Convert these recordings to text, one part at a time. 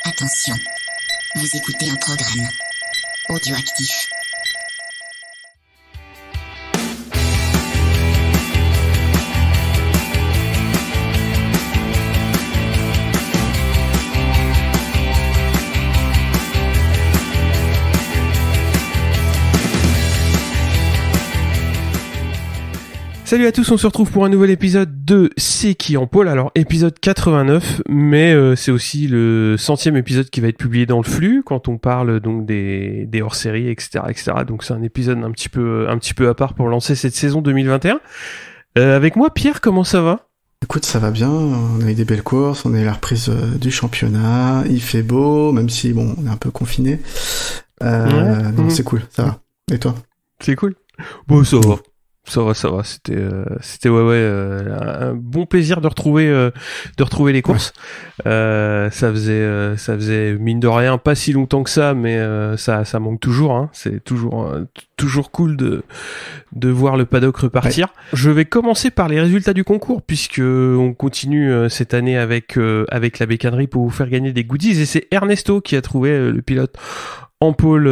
Attention, vous écoutez un programme audioactif. Salut à tous, on se retrouve pour un nouvel épisode de C'est qui en pôle. Alors épisode 89, mais c'est aussi le 100e épisode qui va être publié dans le flux quand on parle donc des hors-séries, etc., etc. Donc c'est un épisode un petit peu à part pour lancer cette saison 2021. Avec moi, Pierre, comment ça va ? Écoute, ça va bien, on a eu des belles courses, on a eu la reprise du championnat, il fait beau, même si bon, on est un peu confiné. Donc c'est cool, ça va. Et toi ? C'est cool. Bon, ça va. Ça va. C'était un bon plaisir de retrouver les courses. Ouais. Ça faisait mine de rien pas si longtemps que ça, mais ça manque toujours. Hein. C'est toujours cool de voir le paddock repartir. Ouais. Je vais commencer par les résultats du concours puisque on continue cette année avec la bécannerie pour vous faire gagner des goodies et c'est Ernesto qui a trouvé le pilote en pôle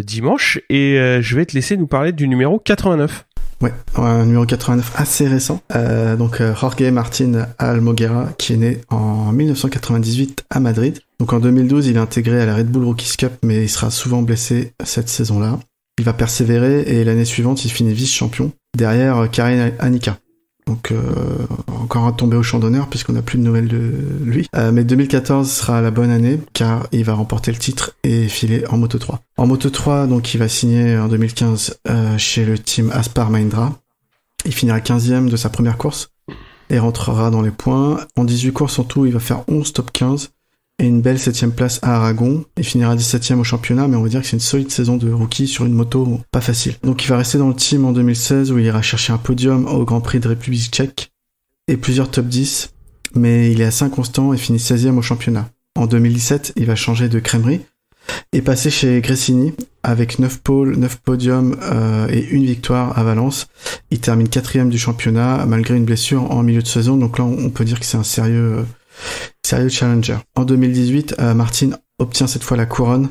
dimanche et je vais te laisser nous parler du numéro 89. Ouais, un numéro 89 assez récent. Donc Jorge Martín Almoguera qui est né en 1998 à Madrid. Donc en 2012, il est intégré à la Red Bull Rookies Cup, mais il sera souvent blessé cette saison-là. Il va persévérer et l'année suivante, il finit vice-champion derrière Karin Anika. Donc encore un tombé au champ d'honneur puisqu'on n'a plus de nouvelles de lui. Mais 2014 sera la bonne année car il va remporter le titre et filer en Moto 3. En Moto 3, donc il va signer en 2015 chez le team Aspar Mahindra. Il finira 15e de sa première course et rentrera dans les points. En 18 courses en tout, il va faire 11 top 15 et une belle 7e place à Aragon. Il finira 17e au championnat, mais on va dire que c'est une solide saison de rookie sur une moto pas facile. Donc il va rester dans le team en 2016 où il ira chercher un podium au Grand Prix de République tchèque et plusieurs top 10, mais il est assez inconstant et finit 16e au championnat. En 2017, il va changer de crèmerie et passer chez Gresini avec 9 pôles, 9 podiums et une victoire à Valence. Il termine 4e du championnat malgré une blessure en milieu de saison, donc là on peut dire que c'est un sérieux challenger. En 2018, Martin obtient cette fois la couronne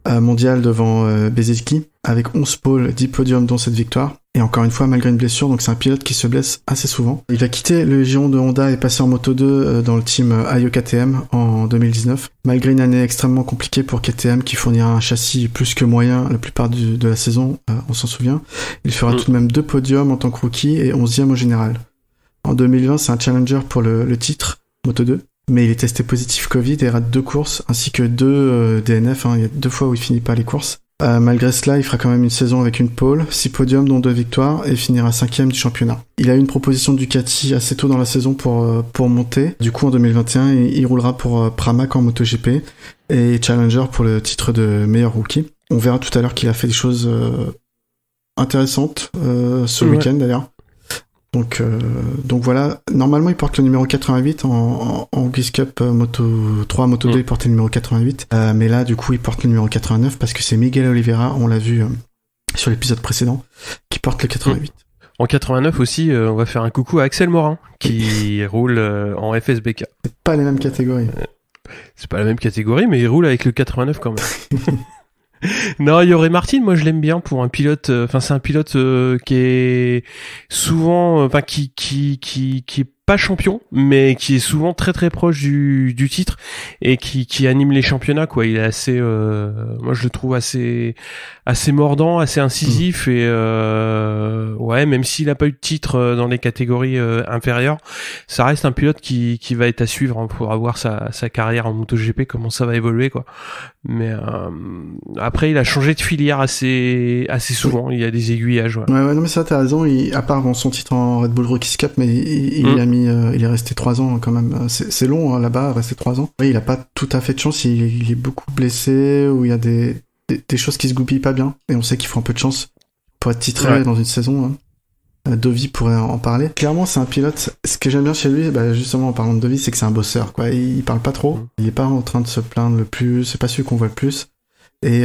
mondiale devant Bezzecchi avec 11 pôles, 10 podiums dont cette victoire. Et encore une fois, malgré une blessure, donc c'est un pilote qui se blesse assez souvent. Il va quitter le giron de Honda et passer en Moto 2 dans le team Ayo KTM en 2019. Malgré une année extrêmement compliquée pour KTM qui fournira un châssis plus que moyen la plupart de la saison, on s'en souvient. Il fera tout de même 2 podiums en tant que rookie et 11e au général. En 2020, c'est un challenger pour le titre Moto 2. Mais il est testé positif Covid et rate 2 courses, ainsi que 2 DNF, hein. Il y a 2 fois où il finit pas les courses. Malgré cela, il fera quand même une saison avec une pole, 6 podiums dont 2 victoires, et finira 5e du championnat. Il a eu une proposition de Ducati assez tôt dans la saison pour monter. Du coup, en 2021, il roulera pour Pramac en MotoGP, et Challenger pour le titre de meilleur rookie. On verra tout à l'heure qu'il a fait des choses intéressantes ce week-end d'ailleurs. Donc voilà, normalement il porte le numéro 88 en Rookies Cup Moto 3, Moto 2 il portait le numéro 88, mais là du coup il porte le numéro 89 parce que c'est Miguel Oliveira, on l'a vu sur l'épisode précédent, qui porte le 88. En 89 aussi, on va faire un coucou à Axel Morin qui roule en FSBK. C'est pas les mêmes catégories. C'est pas la même catégorie, mais il roule avec le 89 quand même. Non, Jorge Martín, moi je l'aime bien pour un pilote. Enfin, c'est un pilote qui est souvent, enfin qui est pas champion, mais qui est souvent très très proche du titre et qui anime les championnats quoi. Il est assez, moi je le trouve assez mordant, assez incisif et ouais, même s'il a pas eu de titre dans les catégories inférieures, ça reste un pilote qui va être à suivre hein, pour avoir sa carrière en MotoGP, comment ça va évoluer quoi. Mais après il a changé de filière assez souvent, il y a des aiguillages. Ouais, non mais ça t'as raison, à part son titre en Red Bull Rookies Cup, mais il est resté 3 ans quand même, c'est long hein, là-bas, rester 3 ans. Oui, il a pas tout à fait de chance, il est beaucoup blessé, ou il y a des choses qui se goupillent pas bien, et on sait qu'il faut un peu de chance pour être titré dans une saison. Hein. Dovi pourrait en parler. Clairement, c'est un pilote. Ce que j'aime bien chez lui, justement en parlant de Dovi, c'est que c'est un bosseur, quoi. Il parle pas trop. Il est pas en train de se plaindre le plus. C'est pas celui qu'on voit le plus. Et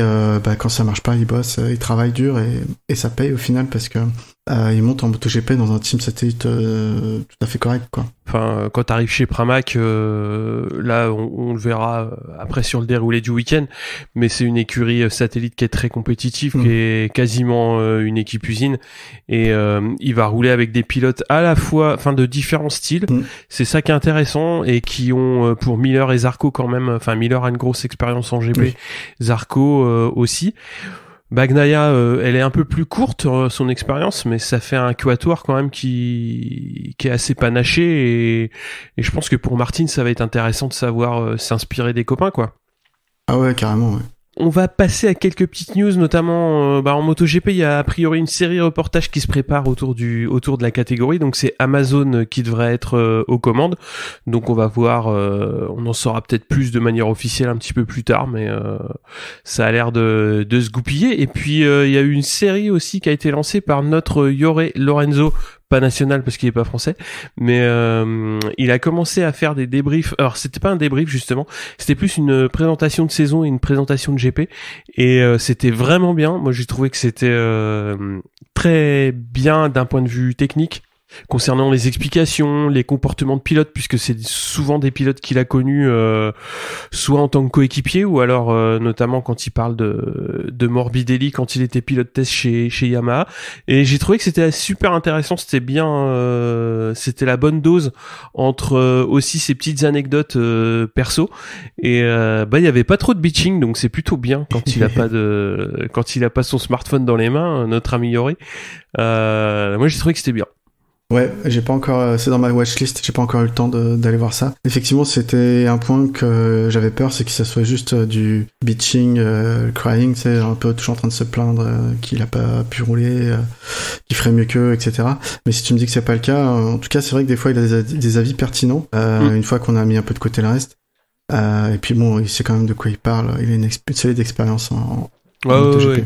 quand ça marche pas, il bosse, il travaille dur et ça paye au final parce que il monte en MotoGP dans un team satellite tout à fait correct, quoi. Enfin, quand t'arrives chez Pramac, là, on le verra après sur le déroulé du week-end, mais c'est une écurie satellite qui est très compétitive, qui est quasiment une équipe usine, et il va rouler avec des pilotes à la fois, enfin, de différents styles. C'est ça qui est intéressant, et qui ont pour Miller et Zarco quand même, enfin, Miller a une grosse expérience en GP, Zarco aussi. Bagnaia, elle est un peu plus courte, son expérience, mais ça fait un quatuor quand même qui est assez panaché, et je pense que pour Martin, ça va être intéressant de savoir s'inspirer des copains, quoi. Ah ouais, carrément, ouais. On va passer à quelques petites news, notamment en MotoGP, il y a a priori une série de reportages qui se prépare autour de la catégorie, donc c'est Amazon qui devrait être aux commandes, donc on va voir, on en saura peut-être plus de manière officielle un petit peu plus tard, mais ça a l'air de se goupiller. Et puis il y a eu une série aussi qui a été lancée par notre Jorge Lorenzo, pas national parce qu'il est pas français, mais il a commencé à faire des débriefs. Alors c'était pas un débrief justement, c'était plus une présentation de saison et une présentation de GP, et c'était vraiment bien. Moi j'ai trouvé que c'était très bien d'un point de vue technique, concernant les explications, les comportements de pilotes, puisque c'est souvent des pilotes qu'il a connus soit en tant que coéquipier, ou alors notamment quand il parle de Morbidelli quand il était pilote test chez Yamaha. Et j'ai trouvé que c'était super intéressant, c'était bien, c'était la bonne dose entre aussi ces petites anecdotes perso, et il y avait pas trop de bitching, donc c'est plutôt bien quand il a pas son smartphone dans les mains, notre ami Yoré. Moi j'ai trouvé que c'était bien. Ouais, j'ai pas encore, c'est dans ma watchlist, j'ai pas encore eu le temps d'aller voir ça. Effectivement, c'était un point que j'avais peur, c'est que ça soit juste du bitching, crying, c'est un peu toujours en train de se plaindre qu'il a pas pu rouler, qu'il ferait mieux qu'eux, etc. Mais si tu me dis que c'est pas le cas, en tout cas, c'est vrai que des fois, il a des avis pertinents, une fois qu'on a mis un peu de côté le reste. Et puis bon, il sait quand même de quoi il parle, il a une solide expérience en ouais,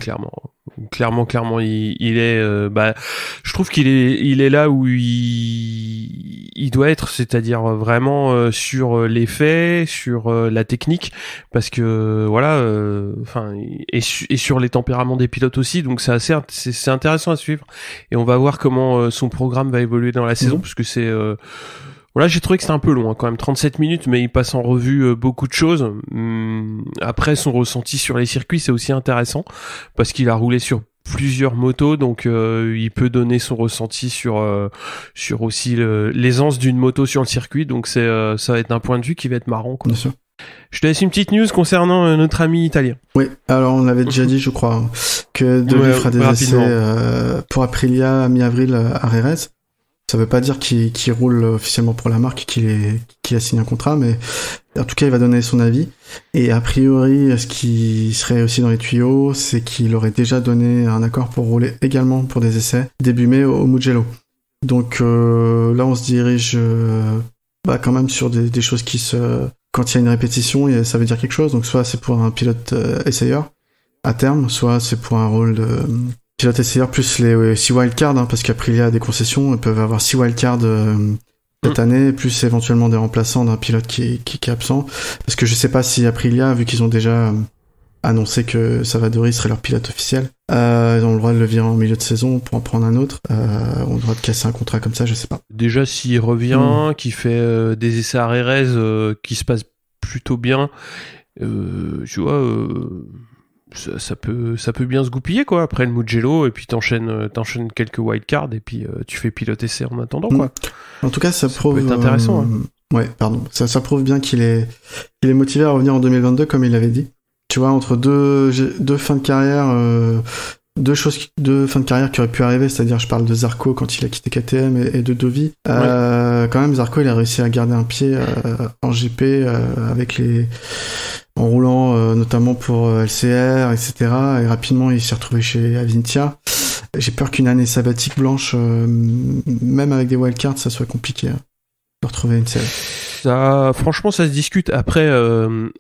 clairement, il est, je trouve qu'il est là où il doit être, c'est-à-dire vraiment sur les faits, sur la technique, parce que voilà, et sur les tempéraments des pilotes aussi, donc c'est intéressant à suivre, et on va voir comment son programme va évoluer dans la saison, parce que c'est voilà, j'ai trouvé que c'était un peu long, hein, quand même 37 minutes, mais il passe en revue beaucoup de choses. Après, son ressenti sur les circuits, c'est aussi intéressant, parce qu'il a roulé sur plusieurs motos, donc il peut donner son ressenti sur aussi l'aisance d'une moto sur le circuit, donc ça va être un point de vue qui va être marrant, quoi. Bien sûr. Je te laisse une petite news concernant notre ami italien. Oui, alors on avait déjà dit, je crois, que Delis fera des essais pour Aprilia à mi-avril à Jerez. Ça veut pas dire qu'il roule officiellement pour la marque, qu'il a signé un contrat, mais en tout cas, il va donner son avis. Et a priori, ce qui serait aussi dans les tuyaux, c'est qu'il aurait déjà donné un accord pour rouler également pour des essais début mai au Mugello. Donc là, on se dirige quand même sur des choses qui quand il y a une répétition, et ça veut dire quelque chose. Donc soit c'est pour un pilote essayeur à terme, soit c'est pour un rôle de pilote essayeur plus les 6 wildcards, hein, parce qu'Aprilia a des concessions, ils peuvent avoir 6 wildcards cette année, plus éventuellement des remplaçants d'un pilote qui est absent. Parce que je sais pas si Aprilia, vu qu'ils ont déjà annoncé que Savadori serait leur pilote officiel, ils ont le droit de le virer en milieu de saison pour en prendre un autre, ont le droit de casser un contrat comme ça, je sais pas. Déjà, s'il revient, qui fait des essais à Jerez qui se passent plutôt bien, tu vois... Ça peut bien se goupiller, quoi, après le Mugello, et puis t'enchaînes quelques wildcards, et puis tu fais pilote essai en attendant, quoi. En tout cas, ça prouve... peut être intéressant, hein. Ouais, pardon. Ça prouve bien qu'il est motivé à revenir en 2022, comme il l'avait dit. Tu vois, entre deux fins de carrière, deux fins de carrière qui auraient pu arriver, c'est-à-dire, je parle de Zarco quand il a quitté KTM et de Dovi. Quand même, Zarco, il a réussi à garder un pied en GP en roulant notamment pour LCR, etc. Et rapidement, il s'est retrouvé chez Avintia. J'ai peur qu'une année sabbatique blanche, même avec des wildcards, ça soit compliqué de retrouver une série. Franchement, ça se discute. Après ce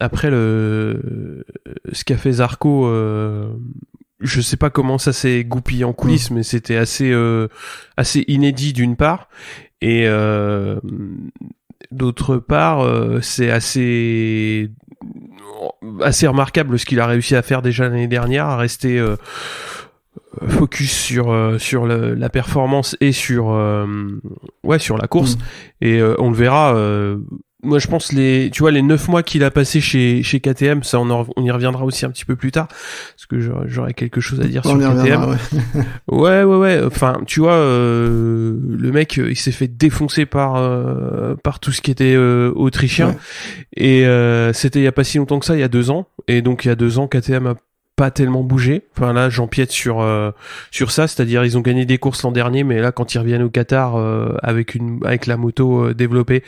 qu'a fait Zarco, je sais pas comment ça s'est goupillé en coulisses, mais c'était assez inédit d'une part, et d'autre part, c'est assez remarquable ce qu'il a réussi à faire déjà l'année dernière, à rester focus sur la performance et sur la course. Et on le verra. Moi, je pense les 9 mois qu'il a passé chez KTM, ça on y reviendra aussi un petit peu plus tard, parce que j'aurais quelque chose à dire sur KTM. Ouais. Enfin, tu vois, le mec, il s'est fait défoncer par tout ce qui était autrichien, et c'était il y a pas si longtemps que ça, il y a 2 ans, et donc il y a 2 ans, KTM a pas tellement bougé. Enfin là, j'empiète sur ça, c'est-à-dire ils ont gagné des courses l'an dernier, mais là quand ils reviennent au Qatar avec la moto développée,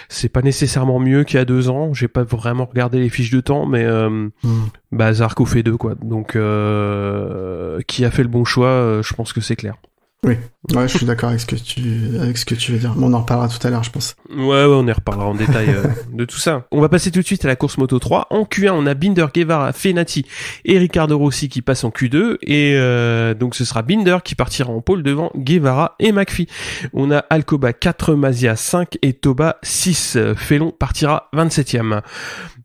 c'est pas nécessairement mieux qu'il y a 2 ans. J'ai pas vraiment regardé les fiches de temps, mais Zarco fait 2 quoi. Donc qui a fait le bon choix, je pense que c'est clair. Oui, ouais, je suis d'accord avec ce que tu veux dire. Bon, on en reparlera tout à l'heure, je pense. Ouais, on y reparlera en détail de tout ça. On va passer tout de suite à la course Moto 3. En Q1, on a Binder, Guevara, Fenati et Riccardo Rossi qui passent en Q2. Et donc ce sera Binder qui partira en pole devant Guevara et McPhee. On a Alcoba 4, Mazia 5 et Toba 6. Félon partira 27e.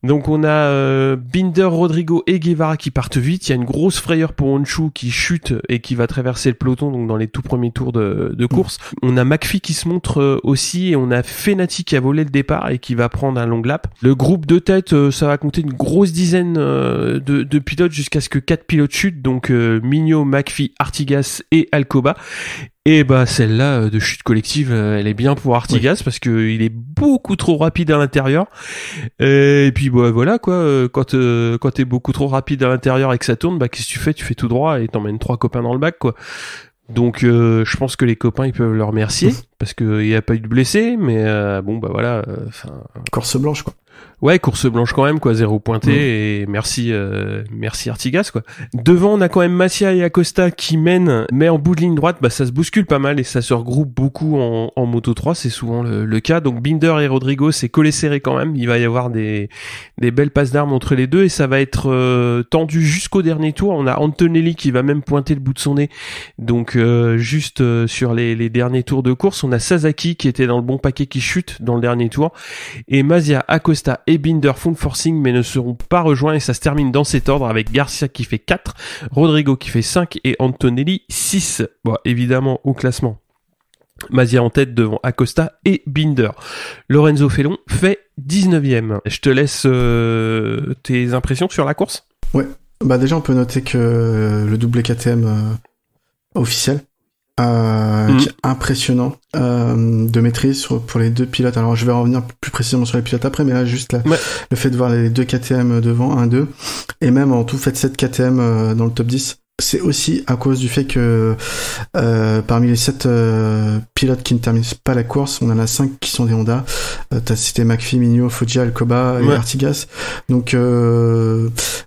Donc on a Binder, Rodrigo et Guevara qui partent vite. Il y a une grosse frayeur pour Honshu qui chute et qui va traverser le peloton, donc dans les tout premiers tours de course. On a McPhee qui se montre aussi, et on a Fenati qui a volé le départ et qui va prendre un long lap. Le groupe de tête, ça va compter une grosse dizaine de pilotes jusqu'à ce que 4 pilotes chutent, donc Mignot, McPhee, Artigas et Alcoba. Et celle-là de chute collective, elle est bien pour Artigas parce que il est beaucoup trop rapide à l'intérieur. Et puis voilà quoi, quand t'es beaucoup trop rapide à l'intérieur et que ça tourne, qu'est-ce que tu fais ? Tu fais tout droit et t'emmènes 3 copains dans le bac quoi. Donc je pense que les copains ils peuvent le remercier parce que il y a pas eu de blessés, mais voilà. Course blanche quoi. Ouais, course blanche quand même quoi, 0 pointé et merci Artigas quoi. Devant on a quand même Massia et Acosta qui mènent, mais en bout de ligne droite ça se bouscule pas mal et ça se regroupe beaucoup en Moto 3, c'est souvent le cas. Donc Binder et Rodrigo c'est collé serré quand même, il va y avoir des belles passes d'armes entre les deux et ça va être tendu jusqu'au dernier tour. On a Antonelli qui va même pointer le bout de son nez, donc juste sur les derniers tours de course. On a Sasaki qui était dans le bon paquet qui chute dans le dernier tour, et Mazia, Acosta et Binder font le forcing mais ne seront pas rejoints, et ça se termine dans cet ordre avec Garcia qui fait 4, Rodrigo qui fait 5 et Antonelli 6. Bon, évidemment au classement, Mazia en tête devant Acosta et Binder. Lorenzo Félon fait 19e. Je te laisse tes impressions sur la course. Ouais, déjà on peut noter que le doublé KTM officiel qui est impressionnant de maîtrise pour les 2 pilotes. Alors je vais revenir plus précisément sur les pilotes après, mais là juste le fait de voir les 2 KTM devant, 1-2, et même en tout fait 7 KTM dans le top 10, c'est aussi à cause du fait que parmi les 7 pilotes qui ne terminent pas la course, on en a 5 qui sont des Honda. T'as cité McPhee, Mignot, Foggia, Alcoba et Artigas. Donc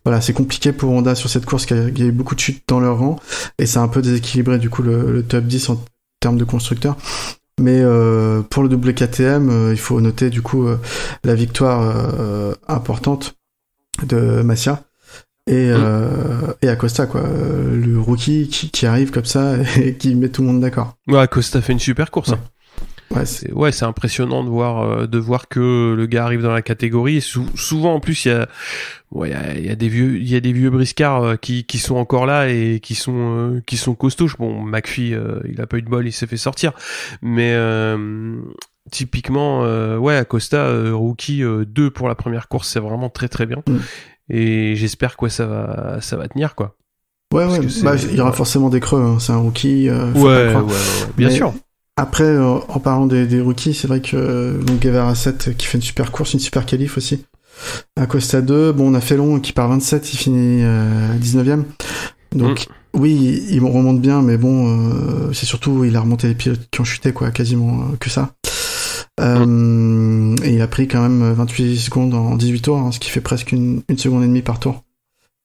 voilà, c'est compliqué pour Honda sur cette course, il y a eu beaucoup de chutes dans leur rang et ça a un peu déséquilibré du coup le top 10 en termes de constructeurs. Mais pour le double KTM, il faut noter du coup la victoire importante de Massia et Acosta quoi, le rookie qui arrive comme ça et qui met tout le monde d'accord. Ouais, Acosta fait une super course. Ouais. C'est impressionnant de voir que le gars arrive dans la catégorie. Souvent en plus il y a des vieux briscards qui sont encore là et qui sont costauds. Bon, McPhee il a pas eu de bol, il s'est fait sortir, mais typiquement Acosta rookie 2 pour la première course, c'est vraiment très très bien. Et j'espère que ça va tenir quoi. Ouais. Il y aura forcément des creux, hein. C'est un rookie. Bien sûr. Après, en parlant des rookies, c'est vrai que Guevara 7 qui fait une super course, une super qualif aussi. Acosta 2, on a Félon qui part 27, il finit 19e. Donc oui, il remonte bien, mais c'est surtout il a remonté les pilotes qui ont chuté quoi, quasiment que ça. Et il a pris quand même 28 secondes en 18 tours, hein, ce qui fait presque une seconde et demie par tour.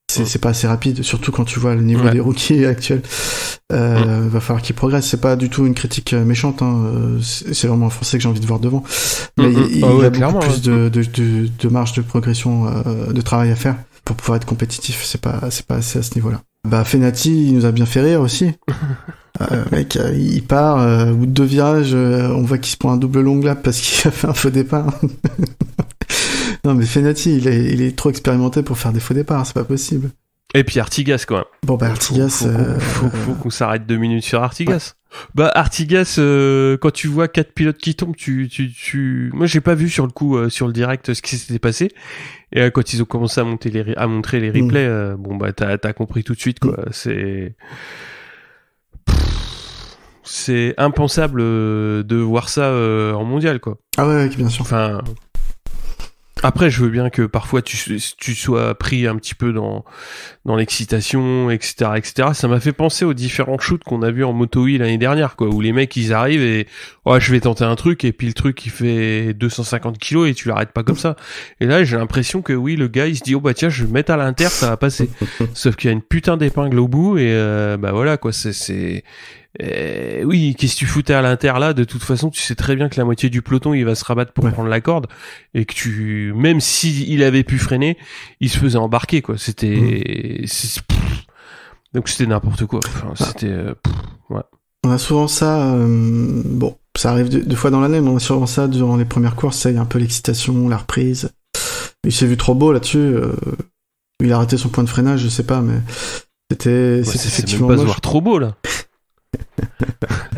C'est pas assez rapide, surtout quand tu vois le niveau des rookies actuels. Va falloir qu'ils progressent. C'est pas du tout une critique méchante, hein. C'est vraiment un Français que j'ai envie de voir devant. Mais il y a beaucoup plus de marge de progression, de travail à faire pour pouvoir être compétitif. C'est pas assez à ce niveau-là. Fenati, il nous a bien fait rire aussi. Mec, il part, au bout de 2 virages, on voit qu'il se prend un double long lap parce qu'il a fait un faux départ. Non, mais Fenati, il est trop expérimenté pour faire des faux départs, c'est pas possible. Et puis Artigas, quand même. Bon, bah, Artigas... Faut qu'on s'arrête 2 minutes sur Artigas. Ouais. Bah, Artigas, quand tu vois 4 pilotes qui tombent, moi, j'ai pas vu sur le coup, sur le direct, ce qui s'était passé. Et quand ils ont commencé à montrer les replays, bon, bah, t'as compris tout de suite, quoi. C'est impensable de voir ça en mondial, quoi. Ah ouais, bien sûr. Enfin... Après, je veux bien que parfois tu sois pris un petit peu dans l'excitation, etc., etc. Ça m'a fait penser aux différents shoots qu'on a vus en Moto E l'année dernière, quoi, où les mecs ils arrivent et je vais tenter un truc et puis le truc il fait 250 kilos et tu l'arrêtes pas comme ça. Et là, j'ai l'impression que oui, le gars il se dit tiens, je vais mettre à l'inter, ça va passer. Sauf qu'il y a une putain d'épingle au bout et bah voilà quoi, c'est oui, qu'est-ce que tu foutais à l'inter là? De toute façon, tu sais très bien que la moitié du peloton il va se rabattre pour prendre la corde et que même si il avait pu freiner, il se faisait embarquer quoi. Donc c'était n'importe quoi. Enfin, c'était ouais. On a souvent ça. Bon, ça arrive deux fois dans l'année, mais on a souvent ça durant les premières courses. Ça, il y a un peu l'excitation, la reprise. Il s'est vu trop beau là-dessus. Il a arrêté son point de freinage, je sais pas, mais c'était effectivement même pas se voir trop beau là.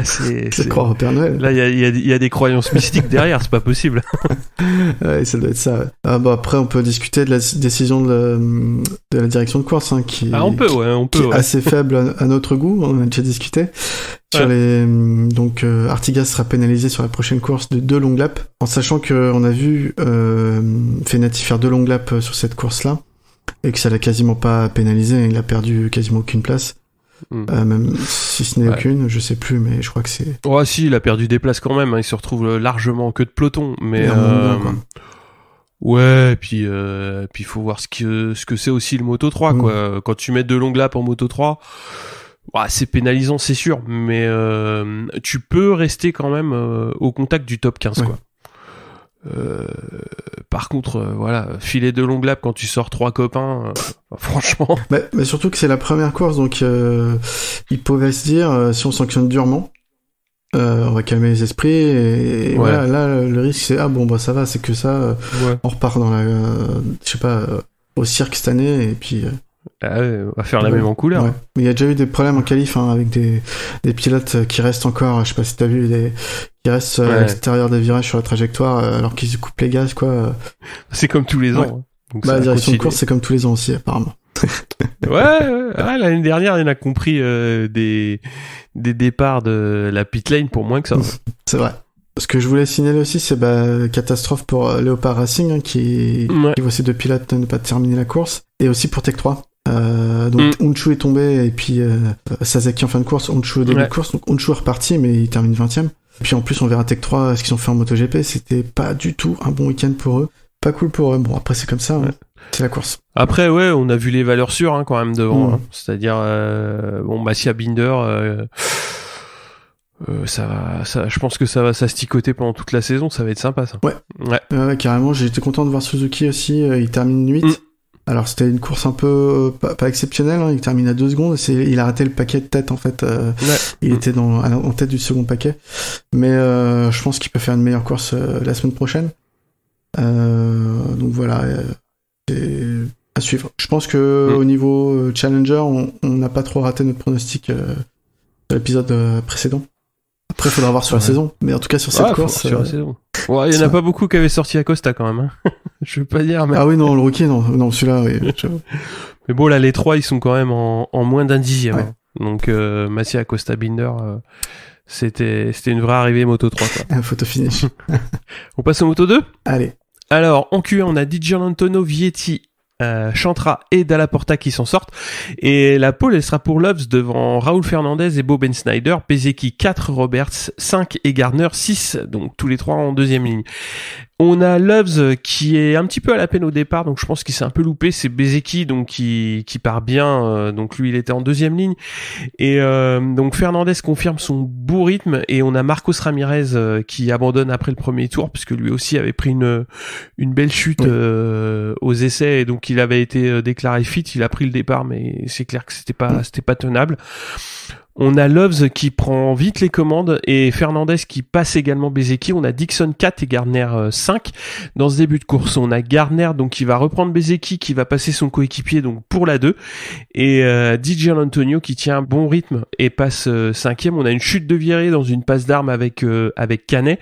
C'est croire au Père Noël. Là, il y a des croyances mystiques derrière, c'est pas possible. Ouais, ça doit être ça. Ouais. Après, on peut discuter de la décision de la direction de course, hein, qui est assez faible à notre goût. On en a déjà discuté. Sur donc Artigas sera pénalisé sur la prochaine course de 2 longues laps, en sachant que on a vu Fenati faire 2 longues laps sur cette course-là et que ça l'a quasiment pas pénalisé. Il a perdu quasiment aucune place. Même si ce n'est aucune, je sais plus, mais je crois que c'est... Ouais, si, il a perdu des places quand même, hein, il se retrouve largement en queue de peloton, mais... Ouais, puis faut voir ce que c'est aussi le Moto 3, quoi. Quand tu mets 2 longues laps en Moto 3, c'est pénalisant, c'est sûr, mais tu peux rester quand même au contact du top 15, quoi. Par contre, filer 2 longues laps quand tu sors 3 copains, franchement. Mais surtout que c'est la première course, donc ils pouvaient se dire si on sanctionne durement, on va calmer les esprits et voilà. Là, le risque c'est ça va, c'est que ça, on repart dans au cirque cette année et puis. On va faire la même en couleur. Ouais. Mais il y a déjà eu des problèmes en qualif avec des pilotes qui restent encore, je sais pas si t'as vu, qui restent à l'extérieur des virages sur la trajectoire alors qu'ils coupent les gaz, quoi. C'est comme tous les ans. Donc la direction de course, c'est comme tous les ans aussi, apparemment. L'année dernière, il y en a compris des départs de la pit lane pour moins que ça. C'est vrai. Ce que je voulais signaler aussi, c'est catastrophe pour Léopard Racing, hein, qui voit ses 2 pilotes ne pas terminer la course, et aussi pour Tech 3. Donc Honshu est tombé et puis Sasaki en fin de course, Honshu au début de course, donc Honshu est reparti mais il termine 20ème. Et puis en plus on verra Tech 3 ce qu'ils ont fait en MotoGP, c'était pas du tout un bon week-end pour eux, pas cool pour eux. Bon après c'est comme ça, hein. C'est la course. Après on a vu les valeurs sûres quand même devant, hein. C'est-à-dire Massia Binder, je pense que ça va s'asticoter pendant toute la saison, ça va être sympa ça. Ouais. Carrément, j'ai été content de voir Suzuki aussi, il termine 8. Alors c'était une course un peu pas exceptionnelle, hein. Il termine à 2 secondes, il a raté le paquet de tête en fait, il était en tête du second paquet, mais je pense qu'il peut faire une meilleure course la semaine prochaine, donc voilà, c'est à suivre. Je pense que au niveau Challenger on n'a pas trop raté notre pronostic de l'épisode précédent. Après, il faudra voir sur la saison. Mais en tout cas, sur cette course... Sur la saison. Il y en a pas beaucoup qui avaient sorti Acosta, quand même. Hein. Je veux pas dire, mais... Ah oui, non, le rookie, non, celui-là, oui. Mais bon, là, les 3, ils sont quand même en moins d'un dixième. Ouais. Hein. Donc, Massia, Acosta, Binder, c'était une vraie arrivée Moto 3, quoi. Photo finish. On passe au Moto 2 ? Allez. Alors, en Q1, on a Di Gianantonio, Vietti, Chantra et Dalla Porta qui s'en sortent, et la pole elle sera pour Loves devant Raúl Fernandez et Bo Snyder, Bezeki 4, Roberts 5 et Gardner 6, donc tous les 3 en 2e ligne. On a Loves qui est un petit peu à la peine au départ, donc je pense qu'il s'est un peu loupé. C'est Bezeki donc qui part bien, donc lui il était en 2e ligne, et donc Fernandez confirme son beau rythme, et on a Marcos Ramirez qui abandonne après le premier tour puisque lui aussi avait pris une belle chute aux essais, et donc il avait été déclaré fit. Il a pris le départ, mais c'est clair que c'était pas tenable. On a Loves qui prend vite les commandes et Fernandez qui passe également Bezeki. On a Dixon 4 et Gardner 5 dans ce début de course. On a Gardner donc qui va reprendre Bezeki, qui va passer son coéquipier donc pour la 2 et Di Giannantonio qui tient un bon rythme et passe 5e. On a une chute de virée dans une passe d'armes avec Canet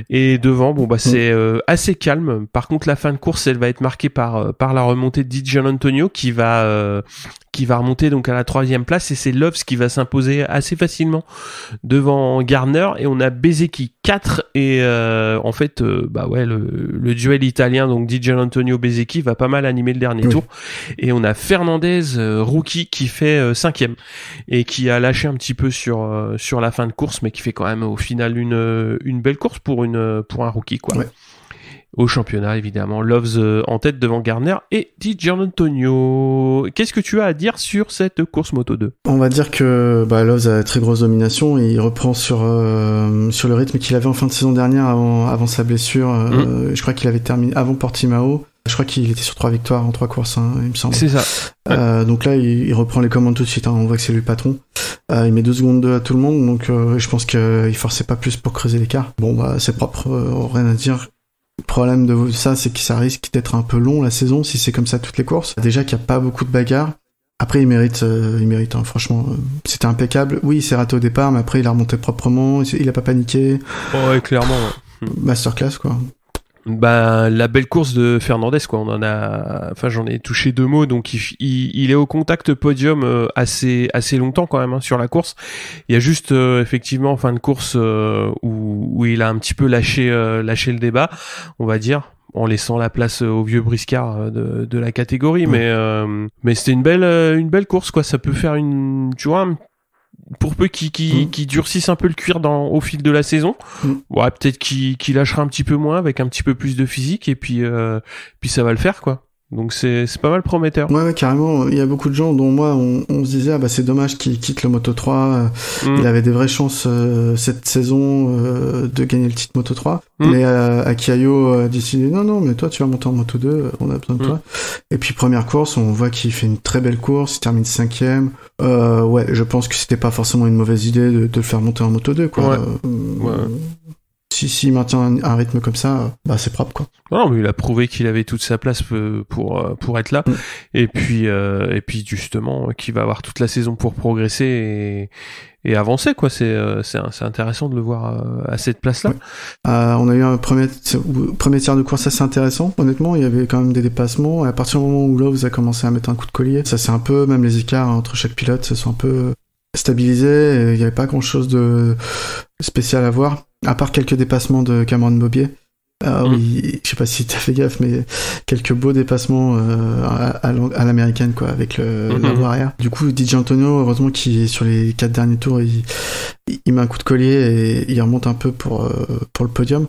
et devant c'est assez calme. Par contre la fin de course elle va être marquée par la remontée de Di Giannantonio qui va remonter donc à la 3e place et c'est Loves qui va s'imposer assez facilement devant Gardner et on a Bezeki 4 et en fait le duel italien donc Di Giannantonio Bezeki va pas mal animer le dernier tour et on a Fernandez rookie qui fait 5e et qui a lâché un petit peu sur la fin de course mais qui fait quand même au final une belle course pour un rookie quoi. Ouais. Au championnat, évidemment. Loves en tête devant Gardner et Di Giannantonio. Qu'est-ce que tu as à dire sur cette course Moto 2 ? On va dire que Loves a très grosse domination et il reprend sur le rythme qu'il avait en fin de saison dernière avant sa blessure. Je crois qu'il avait terminé avant Portimao. Je crois qu'il était sur 3 victoires en 3 courses, il me semble. C'est ça. Donc là, il reprend les commandes tout de suite. On voit que c'est lui le patron. Il met 2 secondes 2 à tout le monde. Donc je pense qu'il forçait pas plus pour creuser l'écart. C'est propre, rien à dire. Le problème de ça, c'est que ça risque d'être un peu long la saison si c'est comme ça toutes les courses. Déjà qu'il n'y a pas beaucoup de bagarres. Après, il mérite, franchement. C'était impeccable. Oui, il s'est raté au départ, mais après, il a remonté proprement. Il a pas paniqué. Oh, ouais, clairement. Ouais. Masterclass, quoi. La belle course de Fernandez, quoi. J'en ai touché 2 mots, donc il est au contact podium assez longtemps quand même sur la course. Il y a juste effectivement en fin de course où il a un petit peu lâché le débat, on va dire, en laissant la place au vieux briscard de la catégorie. Mais c'était une belle course, quoi. Ça peut faire pour peu qui durcissent un peu le cuir au fil de la saison, peut-être qu'il lâchera un petit peu moins avec un petit peu plus de physique et puis ça va le faire quoi. Donc c'est pas mal prometteur. Ouais, carrément. Il y a beaucoup de gens dont moi on se disait c'est dommage qu'il quitte le Moto 3. Il avait des vraies chances cette saison de gagner le titre Moto 3. Mais Akiayo a décidé non mais toi tu vas monter en Moto 2, on a besoin de toi. Et puis première course, on voit qu'il fait une très belle course, il termine 5e. Je pense que c'était pas forcément une mauvaise idée de le faire monter en Moto 2 quoi. S'il maintient un rythme comme ça, c'est propre quoi. Non, mais il a prouvé qu'il avait toute sa place pour être là. Et puis justement qu'il va avoir toute la saison pour progresser et avancer quoi. C'est intéressant de le voir à cette place-là. On a eu un premier tiers de course assez intéressant. Honnêtement, il y avait quand même des dépassements. Et à partir du moment où Loves a commencé à mettre un coup de collier, ça c'est un peu, même les écarts entre chaque pilote se sont un peu stabilisés. Il n'y avait pas grand-chose de spécial à voir. À part quelques dépassements de Cameron Bobier. Oui, je sais pas si t'as fait gaffe, mais quelques beaux dépassements à l'américaine, quoi, avec la roue arrière. Du coup, Di Giannantonio, heureusement qu'il sur les 4 derniers tours, il met un coup de collier et il remonte un peu pour le podium.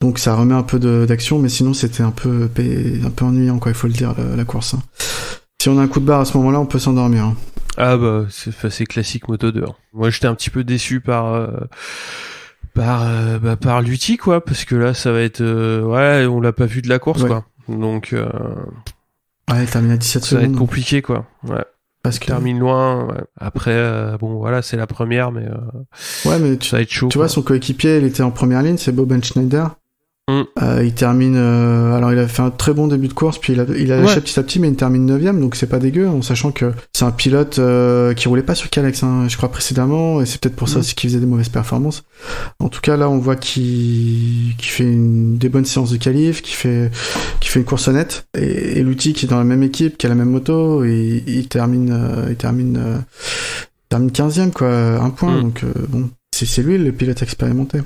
Donc ça remet un peu d'action, mais sinon c'était un peu ennuyant, quoi, il faut le dire, la course. Si on a un coup de barre à ce moment-là, on peut s'endormir. C'est classique Moto 2. Moi, j'étais un petit peu déçu par Lutti quoi, parce que là ça va être on l'a pas vu de la course quoi, donc il termine à 17 ça secondes. va être compliqué quoi, parce qu'il termine loin. Après c'est la première, mais mais ça va être chaud. Tu vois, son coéquipier il était en première ligne, c'est Boben Schneider. Il termine alors il a fait un très bon début de course, puis il a lâché petit à petit, mais il termine 9e, donc c'est pas dégueu, en sachant que c'est un pilote qui roulait pas sur Calex, je crois, précédemment, et c'est peut-être pour ça aussi qu'il faisait des mauvaises performances. En tout cas là on voit qu'il fait des bonnes séances de qualif, qu'il fait une course honnête, et Lutti qui est dans la même équipe, qui a la même moto, et il termine 15e quoi, un point. Donc c'est lui le pilote expérimenté.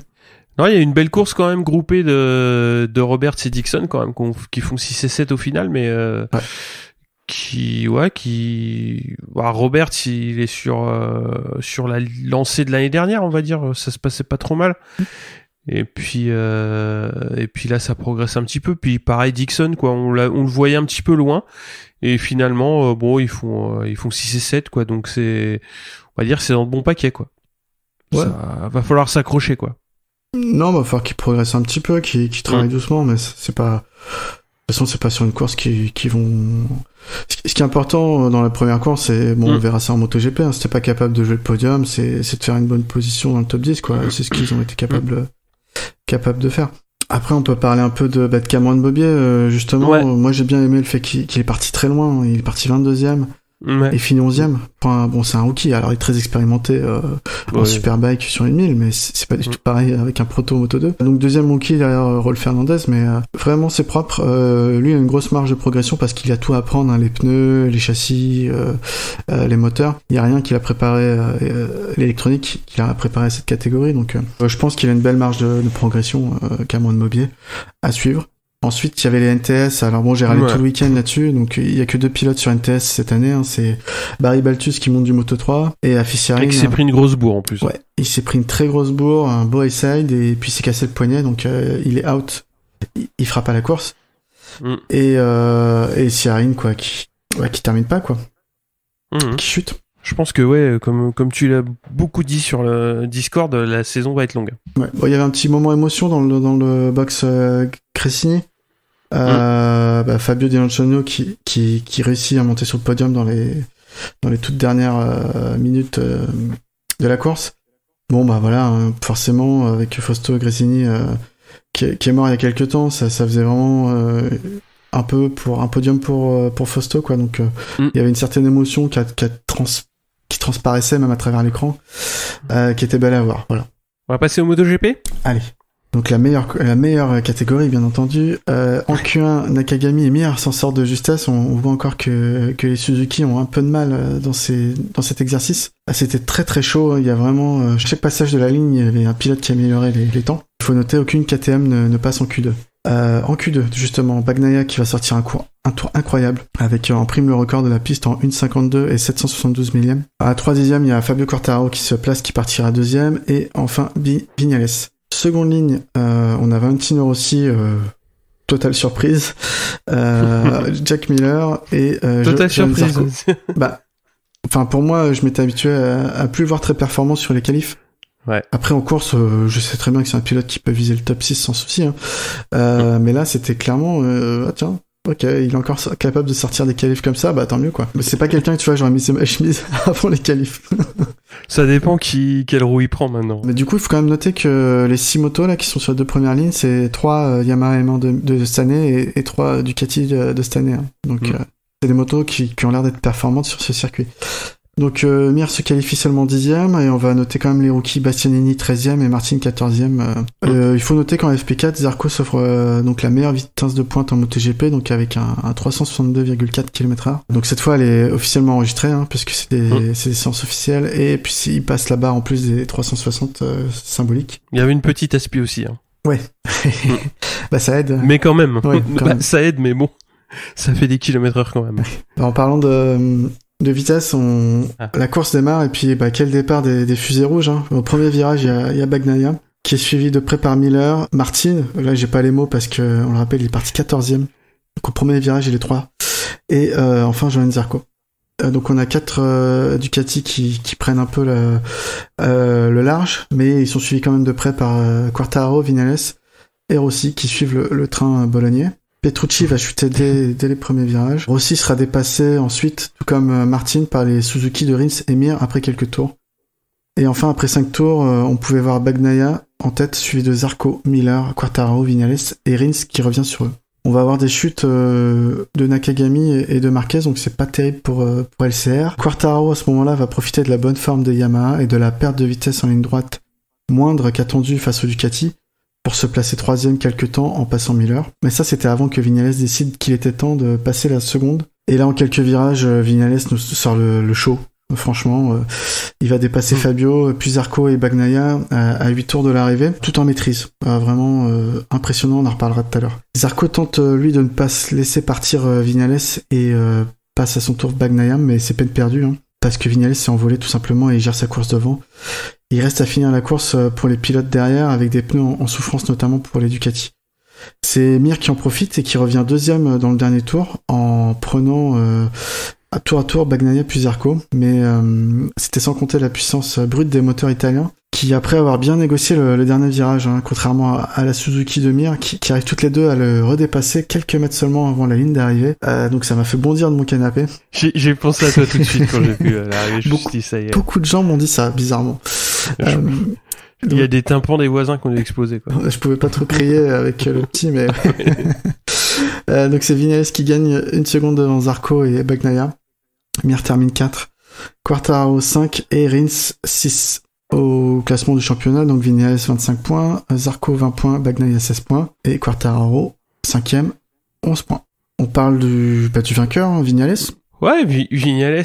Non, il y a une belle course quand même groupée de Roberts et Dixon quand même qui font 6 et 7 au final, mais Roberts il est sur la lancée de l'année dernière, on va dire, ça se passait pas trop mal. Et puis là ça progresse un petit peu, puis pareil Dixon quoi, on le voyait un petit peu loin et finalement ils font 6 et 7 quoi, donc c'est dans le bon paquet quoi. Ça va falloir s'accrocher quoi. Non, il va falloir qu'il progresse un petit peu, qu'il travaille doucement, mais c'est pas toute façon, c'est pas sur une course qui vont... Ce qui est important dans la première course, c'est, bon, on verra ça en MotoGP, hein, si t'es pas capable de jouer le podium, c'est de faire une bonne position dans le top 10, quoi. C'est ce qu'ils ont été capables de faire. Après, on peut parler un peu de Cameron Bobier, justement. Ouais. Moi, j'ai bien aimé le fait qu'il est parti très loin. Il est parti 22e. Ouais. Et fini 11e. Enfin, bon, c'est un rookie, alors il est très expérimenté en Superbike sur une 1000, mais c'est pas du tout pareil avec un proto Moto 2. Donc deuxième rookie derrière Rolf Fernandez, mais vraiment c'est propre. Lui, il a une grosse marge de progression parce qu'il a tout à apprendre, hein, les pneus, les châssis, les moteurs. Il y a rien qu'il a préparé, l'électronique qu'il a préparé à cette catégorie. Donc je pense qu'il a une belle marge de progression, Cameron Bobier, à suivre. Ensuite, il y avait les NTS. Alors bon, j'ai râlé tout le week-end là-dessus. Donc, il y a que 2 pilotes sur NTS cette année. Hein. C'est Barry Baltus qui monte du Moto 3 et Afisharin. Et qui s'est pris une grosse bourre en plus. Ouais, il s'est pris une très grosse bourre, un beau side et puis il s'est cassé le poignet. Donc, il est out. Il fera pas la course. Et Siarin, quoi, qui termine pas, quoi. Qui chute. Je pense que comme tu l'as beaucoup dit sur le Discord, la saison va être longue. Ouais. Bon, il y avait un petit moment émotion dans le box Cressini. Fabio Di Antonio qui réussit à monter sur le podium dans les toutes dernières minutes de la course. Bon bah voilà, hein, forcément avec Fausto Gresini qui est mort il y a quelques temps, ça faisait vraiment un peu pour un podium pour Fausto, quoi. Donc il y avait une certaine émotion qui transparaissait même à travers l'écran, qui était belle à voir. Voilà. On va passer au MotoGP. Allez. Donc la meilleure catégorie, bien entendu. En Q1, Nakagami et Mir s'en sortent de justesse. On voit encore que les Suzuki ont un peu de mal dans cet exercice. C'était très très chaud. Il y a vraiment chaque passage de la ligne, il y avait un pilote qui améliorait les temps. Il faut noter, aucune KTM ne passe en Q2. En Q2, justement, Bagnaia qui va sortir un tour incroyable avec en prime le record de la piste en 1,52 et 772 millième. À 3/10, il y a Fabio Quartararo qui se place, qui partira 2e, et enfin Viñales. Seconde ligne, on a Valentino Rossi, totale surprise, Jack Miller et totale surprise. Pour moi, je m'étais habitué à plus voir très performant sur les qualifs. Ouais. Après en course, je sais très bien que c'est un pilote qui peut viser le top 6 sans souci, hein. Mais là c'était clairement tiens, ok, il est encore capable de sortir des qualifs comme ça, bah tant mieux, quoi. Mais c'est pas quelqu'un que tu vois, j'aurais mis ma chemise avant les qualifs. Ça dépend quelle roue il prend maintenant. Mais du coup, il faut quand même noter que les 6 motos là qui sont sur les 2 premières lignes, c'est 3 Yamaha M1 de cette année et 3 Ducati de cette année, hein. Donc c'est des motos qui ont l'air d'être performantes sur ce circuit. Donc Mir se qualifie seulement 10e, et on va noter quand même les rookies Bastianini 13e et Martin 14e. Il faut noter qu'en FP4, Zarco s'offre donc la meilleure vitesse de pointe en MotoGP, donc avec un 362,4 km/h. Donc cette fois elle est officiellement enregistrée, hein, puisque c'est des séances officielles, et puis il passe la barre en plus des 360 symboliques. Il y avait une petite aspi aussi, hein. Ouais. Bah ça aide. Mais quand même. Ouais, ça aide, mais bon, ça fait des kilomètres/heure quand même. En parlant de vitesse, la course démarre, et puis quel départ des fusées rouges, hein. Au premier virage, il y a Bagnaia qui est suivi de près par Miller, Martin, là j'ai pas les mots parce que on le rappelle, il est parti 14e. Donc au premier virage, il est 3. Et enfin Johan Zarco. Donc on a 4 Ducati qui prennent un peu le large, mais ils sont suivis quand même de près par Quartararo, Viñales et Rossi qui suivent le train bolognais. Petrucci va chuter dès les premiers virages. Rossi sera dépassé ensuite, tout comme Martin, par les Suzuki de Rins et Mir après quelques tours. Et enfin, après 5 tours, on pouvait voir Bagnaia en tête, suivi de Zarco, Miller, Quartararo, Viñales et Rins qui revient sur eux. On va avoir des chutes de Nakagami et de Marquez, donc c'est pas terrible pour LCR. Quartararo, à ce moment-là, va profiter de la bonne forme de Yamaha et de la perte de vitesse en ligne droite moindre qu'attendue face au Ducati, pour se placer 3e quelques temps en passant Miller. Mais ça, c'était avant que Viñales décide qu'il était temps de passer la seconde. Et là, en quelques virages, Viñales nous sort le show. Franchement, il va dépasser Fabio, puis Zarco et Bagnaia à 8 tours de l'arrivée, tout en maîtrise. Vraiment impressionnant, on en reparlera tout à l'heure. Zarco tente, lui, de ne pas se laisser partir Viñales et passe à son tour Bagnaia, mais c'est peine perdue, hein, parce que Viñales s'est envolé tout simplement et il gère sa course devant. Il reste à finir la course pour les pilotes derrière, avec des pneus en souffrance, notamment pour les Ducati. C'est Mir qui en profite et qui revient 2e dans le dernier tour, en prenant à tour Bagnaia puis Zarco, mais c'était sans compter la puissance brute des moteurs italiens qui après avoir bien négocié le dernier virage, hein, contrairement à la Suzuki de Mir, qui arrivent toutes les deux à le redépasser quelques mètres seulement avant la ligne d'arrivée. Donc ça m'a fait bondir de mon canapé. J'ai pensé à toi tout de suite quand j'ai vu l'arrivée. Je me suis dit, ça y est. Beaucoup de gens m'ont dit ça, bizarrement. Il y a des tympans des voisins qui ont explosé, quoi. Je pouvais pas trop crier avec le petit, mais... donc c'est Viñales qui gagne 1 seconde devant Zarco et Bagnaia. Mir termine 4. Quartararo 5 et Rins 6 au classement du championnat. Donc Viñales 25 points, Zarco 20 points, Bagnaia 16 points et Quartararo 5e 11 points. On parle du vainqueur, hein, Viñales. Ouais, Viñales...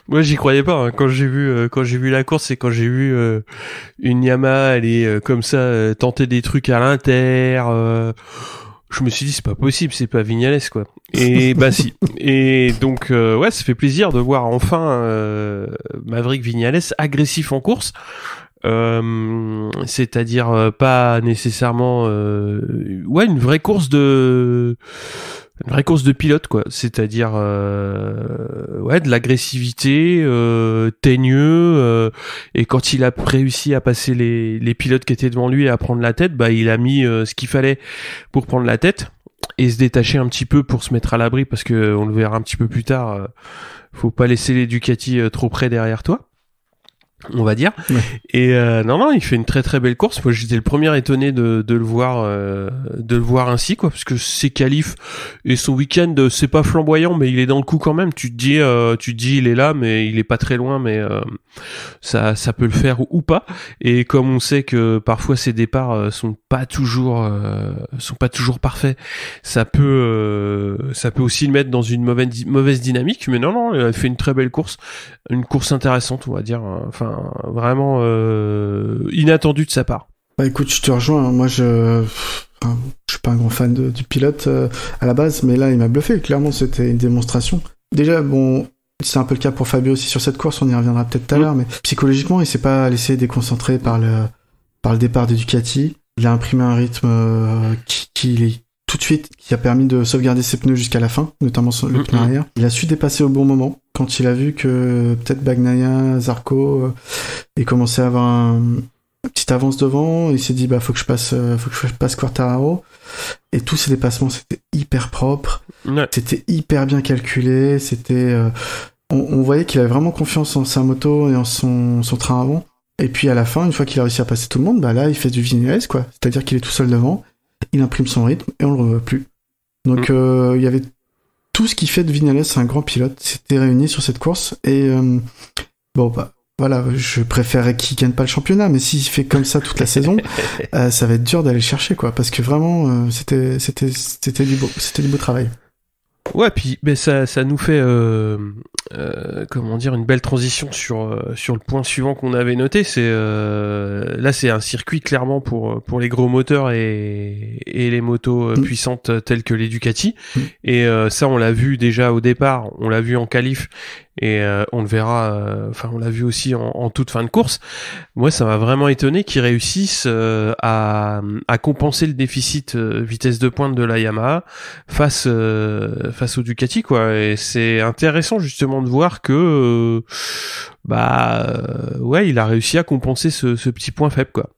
Moi j'y croyais pas hein. Quand j'ai vu la course et quand j'ai vu une Yamaha aller comme ça tenter des trucs à l'inter, je me suis dit c'est pas possible, c'est pas Viñales quoi. Et bah si. Et donc ouais, ça fait plaisir de voir enfin Maverick Viñales agressif en course. C'est-à-dire pas nécessairement ouais, une vraie course de pilote quoi, c'est-à-dire ouais, de l'agressivité, teigneux, et quand il a réussi à passer les pilotes qui étaient devant lui et à prendre la tête, bah il a mis ce qu'il fallait pour prendre la tête et se détacher un petit peu pour se mettre à l'abri parce que on le verra un petit peu plus tard, faut pas laisser les Ducati trop près derrière toi, on va dire. Ouais. Et non, il fait une très très belle course. Moi, j'étais le premier étonné de le voir ainsi quoi, parce que ses qualifs et son week-end, c'est pas flamboyant, mais il est dans le coup quand même. Tu te dis, il est là, mais il est pas très loin, mais ça peut le faire ou pas. Et comme on sait que parfois ses départs sont pas toujours parfaits, ça peut aussi le mettre dans une mauvaise dynamique. Mais non, il a fait une très belle course, une course intéressante, on va dire. Enfin, vraiment inattendu de sa part. Bah écoute, je te rejoins. Moi, je suis pas un grand fan du pilote à la base, mais là, il m'a bluffé. Clairement, c'était une démonstration. Déjà, bon, c'est un peu le cas pour Fabio aussi sur cette course. On y reviendra peut-être tout à l'heure, mais psychologiquement, il s'est pas laissé déconcentrer par le départ des Ducati. Il a imprimé un rythme qui tout de suite, qui a permis de sauvegarder ses pneus jusqu'à la fin, notamment le pneu arrière. Il a su dépasser au bon moment, quand il a vu que peut-être Bagnaia, Zarco, et commençait à avoir une petite avance devant. Il s'est dit, bah, faut que je passe Quartararo. Et tous ces dépassements, c'était hyper propre. Ouais. C'était hyper bien calculé. C'était, on voyait qu'il avait vraiment confiance en sa moto et en son train avant. Et puis, à la fin, une fois qu'il a réussi à passer tout le monde, bah, là, il fait du Viñales, quoi. C'est-à-dire qu'il est tout seul devant. Il imprime son rythme et on le revoit plus. Donc il y avait tout ce qui fait de Viñales un grand pilote, c'était réuni sur cette course et bon bah voilà, je préférerais qu'il gagne pas le championnat, mais s'il fait comme ça toute la saison, ça va être dur d'aller le chercher quoi, parce que vraiment c'était du beau travail. Ouais, puis ben ça nous fait comment dire, une belle transition sur le point suivant qu'on avait noté. C'est là c'est un circuit clairement pour les gros moteurs et les motos puissantes telles que les Ducati. Et ça on l'a vu déjà au départ, on l'a vu en qualif et on le verra. Enfin on l'a vu aussi en toute fin de course. Moi ça m'a vraiment étonné qu'ils réussissent à compenser le déficit vitesse de pointe de la Yamaha face au Ducati quoi. Et c'est intéressant justement de voir que ouais il a réussi à compenser ce petit point faible quoi.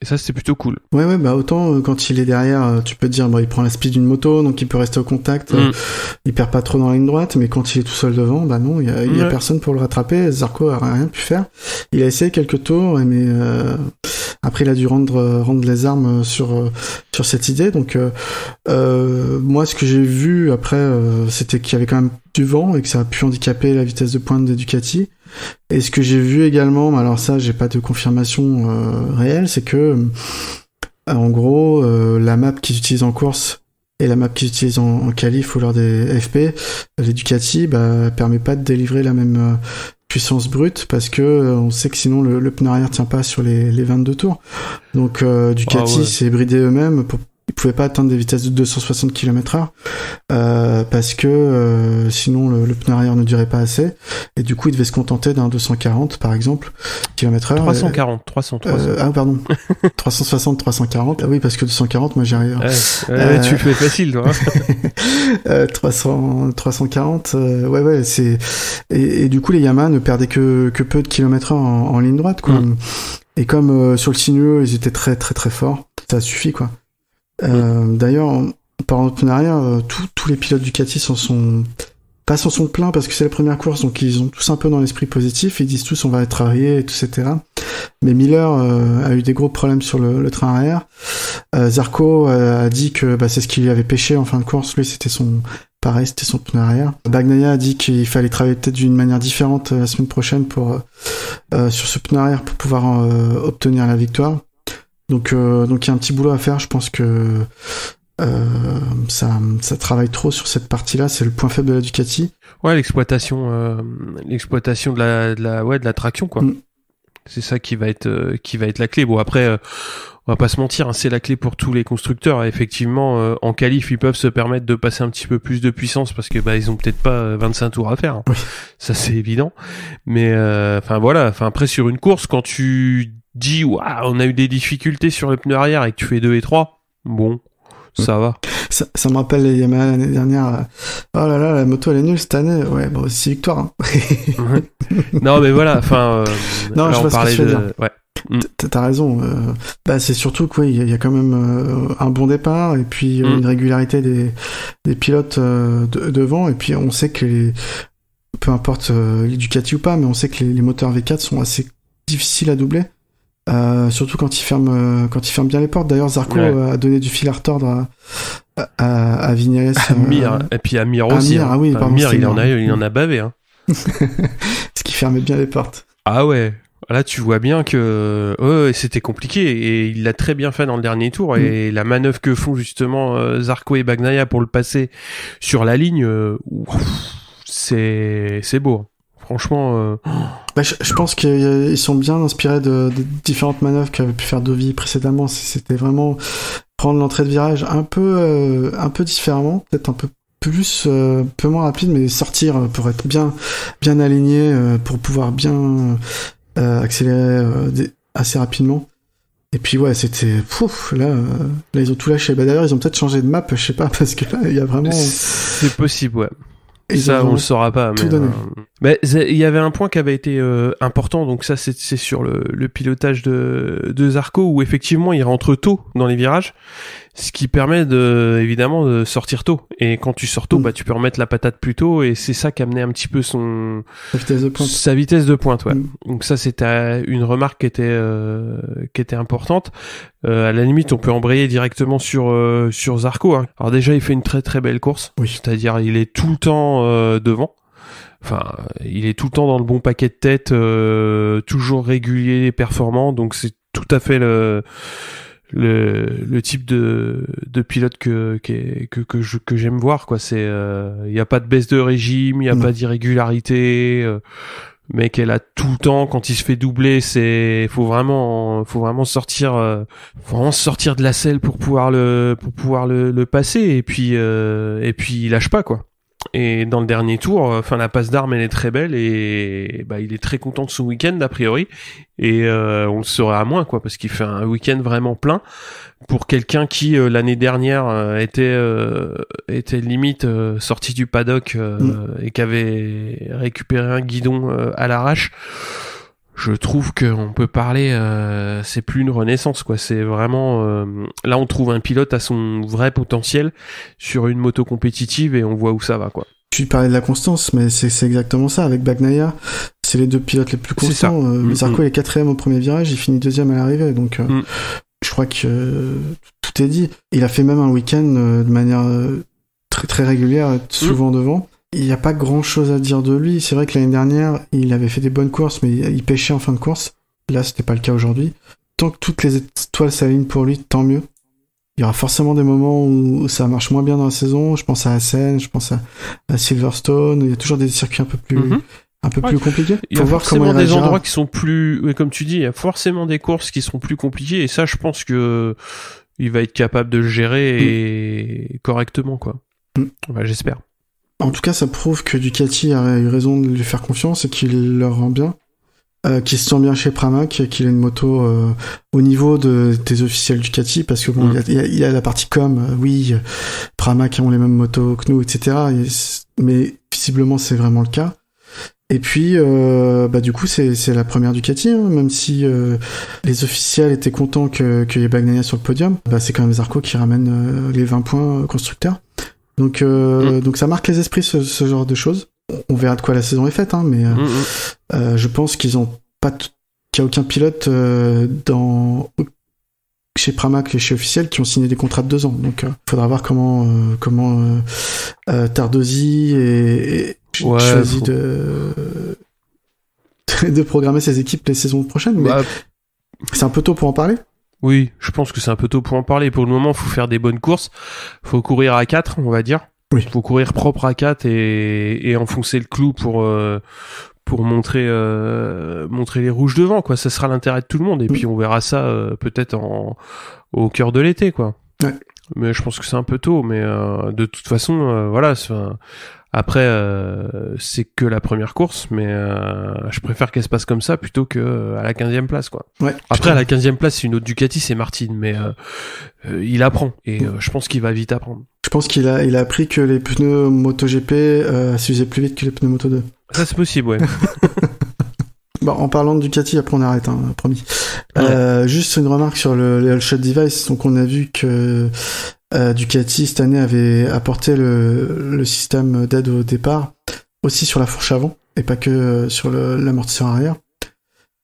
Et ça c'était plutôt cool. Ouais bah autant quand il est derrière tu peux te dire il prend la speed d'une moto donc il peut rester au contact, il perd pas trop dans la ligne droite, mais quand il est tout seul devant bah non il y a personne pour le rattraper. Zarco a rien pu faire. Il a essayé quelques tours mais après il a dû rendre les armes sur cette idée. Donc moi ce que j'ai vu après c'était qu'il y avait quand même du vent et que ça a pu handicaper la vitesse de pointe des Ducati. Et ce que j'ai vu également, alors ça j'ai pas de confirmation réelle, c'est que en gros la map qu'ils utilisent en course et la map qu'ils utilisent en qualif ou lors des FP, les Ducati permet pas de délivrer la même puissance brute parce que on sait que sinon le pneu arrière tient pas sur les 22 tours. Donc Ducati s'est bridé eux-mêmes pouvait pas atteindre des vitesses de 260 km/h parce que sinon le pneu arrière ne durait pas assez, et du coup il devait se contenter d'un 240 par exemple km/h. 340. Ah pardon. 360, 340. Ah oui, parce que 240, moi j'y arrive. Tu le fais facile, toi. 340, ouais, c'est et du coup les Yamaha ne perdaient que peu de kilomètres en ligne droite, quoi. Et comme sur le sinueux ils étaient très très très forts, ça suffit, quoi. D'ailleurs, en parlant de pneus arrière, tous les pilotes Ducati s'en sont plaints parce que c'est la première course, donc ils ont tous un peu dans l'esprit positif, ils disent tous on va être travaillé et tout, etc. Mais Miller a eu des gros problèmes sur le train arrière. Zarco a dit que c'est ce qui lui avait pêché en fin de course, lui c'était son pneu arrière. Bagnaia a dit qu'il fallait travailler peut-être d'une manière différente la semaine prochaine sur ce pneu arrière pour pouvoir obtenir la victoire. Donc il y a un petit boulot à faire, je pense que ça travaille trop sur cette partie-là, c'est le point faible de la Ducati. Ouais, l'exploitation de la traction, quoi. C'est ça qui va être la clé. Bon, après on va pas se mentir, hein, c'est la clé pour tous les constructeurs. Effectivement, en qualif, ils peuvent se permettre de passer un petit peu plus de puissance parce que ils ont peut-être pas 25 tours à faire. Hein. Oui. Ça c'est évident. Mais voilà, après sur une course, quand tu dis on a eu des difficultés sur le pneu arrière et que tu fais 2 et 3, bon, ça va. Ça me rappelle les Yamaha l'année dernière. Oh là là, la moto elle est nulle cette année. Ouais, bon, 6 victoires. Hein. Non, mais voilà, non, je vois ce que tu veux dire. Ouais. T'as raison. C'est surtout qu'il y a quand même un bon départ et puis une régularité des pilotes devant, et puis on sait que peu importe les Ducati ou pas, mais on sait que les moteurs V4 sont assez difficiles à doubler. Surtout quand ils ferment bien les portes. D'ailleurs, Zarco a donné du fil à retordre à Vignales. Et puis à Mir aussi. Mir, il en a bavé. Hein. Parce qu'il fermait bien les portes. Ah ouais. Là, tu vois bien que c'était compliqué, et il l'a très bien fait dans le dernier tour. Et la manœuvre que font justement Zarco et Bagnaia pour le passer sur la ligne, c'est beau. Franchement, je pense qu'ils sont bien inspirés de différentes manœuvres qu'avait pu faire Dovi précédemment. C'était vraiment prendre l'entrée de virage un peu différemment, peut-être un peu plus, peu moins rapide, mais sortir pour être bien aligné, pour pouvoir bien accélérer assez rapidement. Et puis ouais, c'était là ils ont tout lâché. D'ailleurs ils ont peut-être changé de map, je sais pas, parce que là il y a vraiment, c'est possible, ouais. Et ça, on le saura pas. Mais il y avait un point qui avait été important, donc ça c'est sur le pilotage de Zarco, où effectivement il rentre tôt dans les virages, ce qui permet évidemment de sortir tôt. Et quand tu sors tôt, tu peux remettre la patate plus tôt, et c'est ça qui amenait un petit peu sa vitesse de pointe. Ouais. Donc ça c'était une remarque qui était importante. À la limite, on peut embrayer directement sur Zarco. Hein. Alors déjà, il fait une très très belle course. Oui. C'est-à-dire, il est tout le temps devant. Enfin, il est tout le temps dans le bon paquet de tête, toujours régulier et performant. Donc c'est tout à fait le type de pilote que j'aime voir, quoi. C'est il y a pas de baisse de régime, il y a pas d'irrégularité. Mec, elle a tout le temps, quand il se fait doubler, faut vraiment sortir de la selle pour pouvoir le passer, et puis il lâche pas, quoi. Et dans le dernier tour, la passe d'armes elle est très belle, et il est très content de son week-end a priori, et on le saura à moins, quoi, parce qu'il fait un week-end vraiment plein pour quelqu'un qui l'année dernière était limite sorti du paddock et qui avait récupéré un guidon à l'arrache. Je trouve qu'on peut parler, c'est plus une renaissance, quoi. C'est vraiment là on trouve un pilote à son vrai potentiel sur une moto compétitive, et on voit où ça va, quoi. Tu parlais de la constance, mais c'est exactement ça avec Bagnaia. C'est les deux pilotes les plus constants. Zarco est 4e au premier virage, il finit 2e à l'arrivée, donc je crois que tout est dit. Il a fait même un week-end de manière très très régulière, souvent devant. Il n'y a pas grand chose à dire de lui. C'est vrai que l'année dernière, il avait fait des bonnes courses, mais il pêchait en fin de course. Là, c'était pas le cas aujourd'hui. Tant que toutes les étoiles s'alignent pour lui, tant mieux. Il y aura forcément des moments où ça marche moins bien dans la saison. Je pense à Assen, je pense à Silverstone. Il y a toujours des circuits un peu plus compliqués. Il y a forcément des endroits qui sont plus, comme tu dis, il y a forcément des courses qui seront plus compliquées. Et ça, je pense que il va être capable de le gérer et correctement, quoi. Enfin, j'espère. En tout cas, ça prouve que Ducati a eu raison de lui faire confiance et qu'il leur rend bien. Qu'il se sent bien chez Pramac, qu'il a une moto au niveau des officiels Ducati, parce que bon, il y a la partie com, oui, Pramac ont les mêmes motos que nous, etc. Mais visiblement, c'est vraiment le cas. Et puis, du coup, c'est la première Ducati, hein, même si les officiels étaient contents qu'il y ait Bagnaia sur le podium. C'est quand même Zarco qui ramène les 20 points constructeurs. Donc ça marque les esprits, ce genre de choses. On verra de quoi la saison est faite, hein, mais je pense qu'ils ont pas qu'il y a aucun pilote chez Pramac et chez Officiel qui ont signé des contrats de 2 ans. Donc faudra voir comment Tardosi et choisit de programmer ses équipes les saisons prochaines. Mais c'est un peu tôt pour en parler. Oui, je pense que c'est un peu tôt pour en parler. Pour le moment, faut faire des bonnes courses. Faut courir à 4, on va dire. Oui. Faut courir propre à 4 et enfoncer le clou pour montrer les rouges devant, quoi. Ça sera l'intérêt de tout le monde. Et puis on verra ça peut-être au cœur de l'été, quoi. Ouais. Mais je pense que c'est un peu tôt. Mais de toute façon, voilà. Après, c'est que la première course, mais je préfère qu'elle se passe comme ça plutôt que à la 15e place, quoi. Ouais. Après, à la 15e place, c'est une autre Ducati, c'est Martin, mais il apprend, et je pense qu'il va vite apprendre. Je pense qu'il a appris que les pneus MotoGP s'usaient plus vite que les pneus Moto2. Ça, c'est possible, ouais. Bon, en parlant de Ducati, après on arrête, hein, promis. Ouais. Juste une remarque sur les All Shot Device. Donc on a vu que Ducati cette année avait apporté le système d'aide au départ aussi sur la fourche avant et pas que sur l'amortisseur arrière,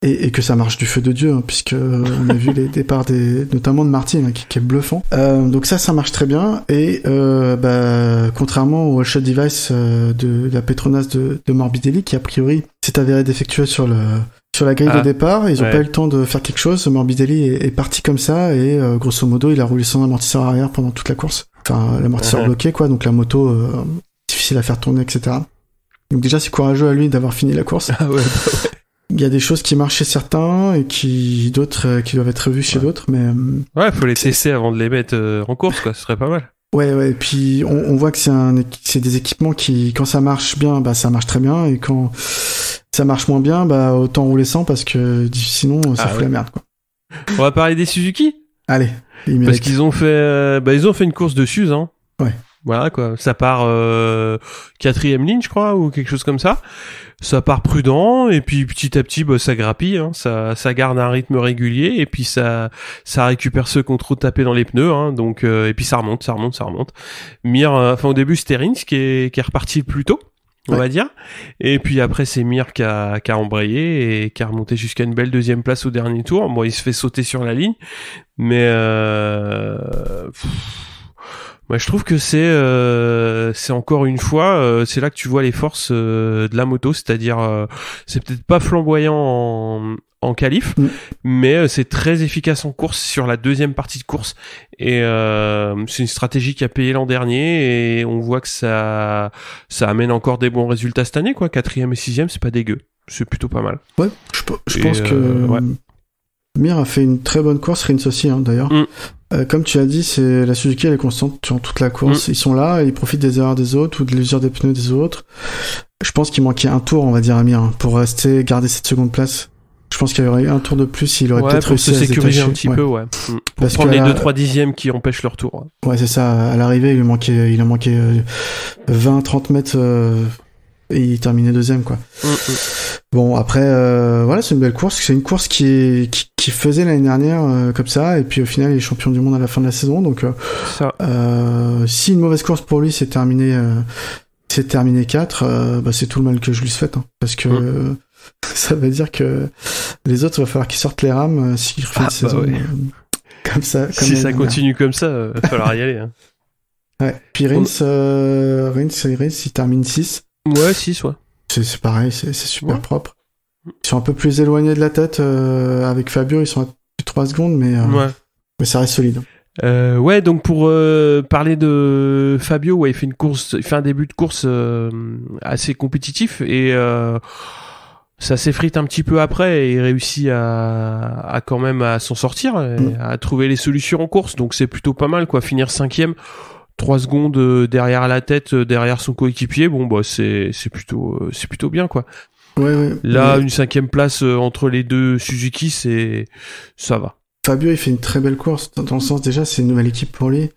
et que ça marche du feu de Dieu, hein, puisque on a vu les départs notamment de Martin, hein, qui est bluffant. Donc ça marche très bien, et contrairement au All Shot Device de la Petronas de Morbidelli, qui a priori s'est avéré défectueux sur la grille de départ, ils ont pas eu le temps de faire quelque chose. Morbidelli est parti comme ça, et grosso modo il a roulé sans amortisseur arrière pendant toute la course, enfin l'amortisseur bloqué, quoi, donc la moto difficile à faire tourner, etc. Donc déjà c'est courageux à lui d'avoir fini la course. Il y a des choses qui marchent chez certains et d'autres qui doivent être revues chez d'autres, mais faut les tester avant de les mettre en course, quoi. Ce serait pas mal. Ouais, et puis on voit que c'est des équipements qui, quand ça marche bien, ça marche très bien, et quand ça marche moins bien, autant rouler sans, parce que sinon ça fout la merde, quoi. On va parler des Suzuki. Allez, parce qu'ils ont fait une course de Suze, hein. Ouais. Voilà, quoi. Ça part 4e ligne, je crois, ou quelque chose comme ça. Ça part prudent, et puis petit à petit, ça grappille, hein. Ça garde un rythme régulier, et puis ça récupère ceux qui ont trop tapé dans les pneus, hein. Donc, et puis ça remonte. Mir, au début, c'était Rins qui est reparti plus tôt, on va dire. Et puis après, c'est Mir qui a embrayé et qui a remonté jusqu'à une belle 2e place au dernier tour. Bon, il se fait sauter sur la ligne, mais moi, je trouve que c'est encore une fois, c'est là que tu vois les forces de la moto, c'est-à-dire, c'est peut-être pas flamboyant en qualif, mais c'est très efficace en course sur la 2e partie de course, et c'est une stratégie qui a payé l'an dernier, et on voit que ça amène encore des bons résultats cette année, quoi. 4e et 6e, c'est pas dégueu, c'est plutôt pas mal. Ouais, je pense que Mir a fait une très bonne course, Rins aussi, hein, d'ailleurs. Comme tu as dit, c'est la Suzuki, elle est constante sur toute la course. Ils sont là, et ils profitent des erreurs des autres ou de l'usure des pneus des autres. Je pense qu'il manquait un tour, on va dire, à Mir, hein, pour garder cette 2e place. Je pense qu'il y aurait eu un tour de plus, il aurait peut-être réussi à se sécuriser détacher un petit peu, ouais. Pour parce prendre les 2-3 dixièmes qui empêchent leur tour. Ouais, c'est ça. À l'arrivée, il a manqué 20-30 mètres, et il terminait 2e, quoi. Bon, après, voilà, c'est une belle course. C'est une course qui faisait l'année dernière comme ça, et puis au final, il est champion du monde à la fin de la saison. Donc, si une mauvaise course pour lui, c'est terminé 4, c'est tout le mal que je lui souhaite, hein, parce que ça veut dire que les autres, il va falloir qu'ils sortent les rames s'ils refont une saison comme ça. Si ça continue comme ça, il va falloir y aller. Hein. Ouais. Puis Rins, il termine 6. Ouais, 6, ouais. C'est pareil, c'est super propre. Ils sont un peu plus éloignés de la tête avec Fabio, ils sont à plus de 3 secondes, mais ça reste solide. Donc pour parler de Fabio, il fait un début de course assez compétitif, et Ça s'effrite un petit peu après et il réussit à quand même à s'en sortir, à trouver les solutions en course. Donc c'est plutôt pas mal, quoi. Finir 5e, 3 secondes derrière la tête, derrière son coéquipier. Bon, bah c'est plutôt bien, quoi. Ouais. Là, une 5e place entre les deux Suzuki, ça va. Fabio, il fait une très belle course dans le sens, déjà, c'est une nouvelle équipe pour lui,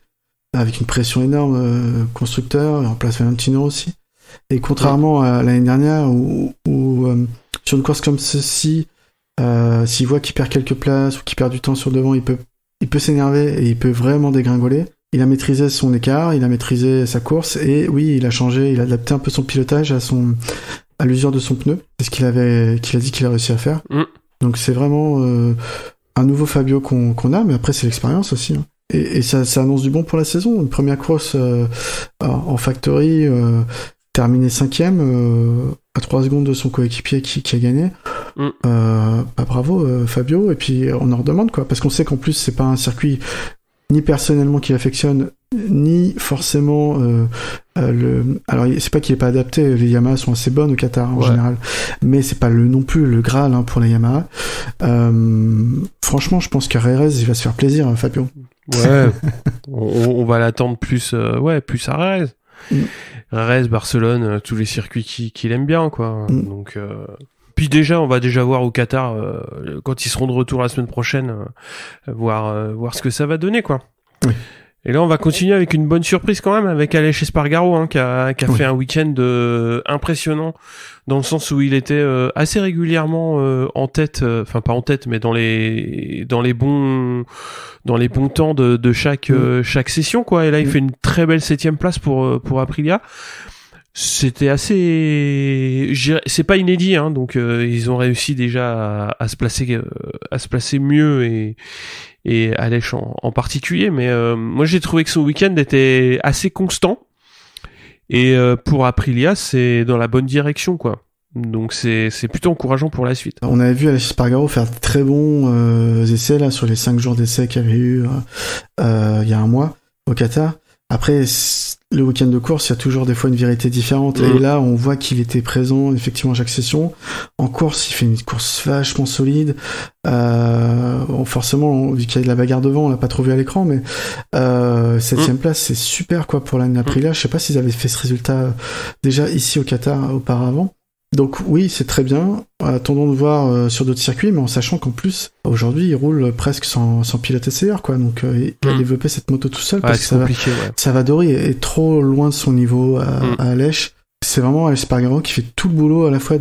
avec une pression énorme, constructeur, il remplace Valentino aussi. Et contrairement à l'année dernière où sur une course comme ceci, s'il voit qu'il perd quelques places ou qu'il perd du temps sur le devant, il peut s'énerver et il peut vraiment dégringoler. Il a maîtrisé son écart, il a maîtrisé sa course et oui, il a changé, il a adapté un peu son pilotage à l'usure de son pneu. C'est ce qu'il a dit qu'il a réussi à faire. Donc c'est vraiment un nouveau Fabio qu'on a, mais après c'est l'expérience aussi. Hein. Et ça annonce du bon pour la saison. Une première course en factory, terminé 5e, à 3 secondes de son coéquipier qui a gagné. Bravo Fabio, et puis on en redemande, quoi, parce qu'on sait qu'en plus c'est pas un circuit ni personnellement qu'il affectionne, ni forcément alors c'est pas qu'il est pas adapté, les Yamaha sont assez bonnes au Qatar en général, mais c'est pas non plus le Graal pour les Yamaha. Franchement, je pense qu'à Jerez il va se faire plaisir, Fabio. Ouais, on va l'attendre plus à Jerez. Jerez, Barcelone, tous les circuits qu'il aime bien, quoi. Donc puis déjà, on va déjà voir au Qatar quand ils seront de retour la semaine prochaine, voir ce que ça va donner, quoi. Oui. Et là, on va continuer avec une bonne surprise quand même, avec Aleix Espargaro, qui a fait un week-end impressionnant, dans le sens où il était assez régulièrement en tête, enfin pas en tête, mais dans les bons temps de chaque session, quoi. Et là, il fait une très belle 7e place pour Aprilia. C'était c'est pas inédit, donc ils ont réussi déjà à se placer mieux et Aleix en particulier, mais moi j'ai trouvé que son week-end était assez constant et pour Aprilia c'est dans la bonne direction, quoi. Donc c'est plutôt encourageant pour la suite. On avait vu Aleix Espargaro faire de très bons essais là sur les 5 jours d'essais qu'il y avait eu il y a un mois au Qatar. Après, le week-end de course, il y a toujours des fois une vérité différente. Et là, on voit qu'il était présent, effectivement, à chaque session. En course, il fait une course vachement solide. Forcément, vu qu'il y a de la bagarre devant, on l'a pas trouvé à l'écran, mais 7e place, c'est super, quoi, pour l'année Aprilia. Je sais pas s'ils avaient fait ce résultat déjà ici au Qatar auparavant. Donc oui, c'est très bien. Attendons de voir sur d'autres circuits, mais en sachant qu'en plus, aujourd'hui, il roule presque sans pilote essayeur, quoi. Donc il a développé cette moto tout seul, parce que Savadori est trop loin de son niveau à Aleix. C'est vraiment Aleix Espargaro qui fait tout le boulot, à la fois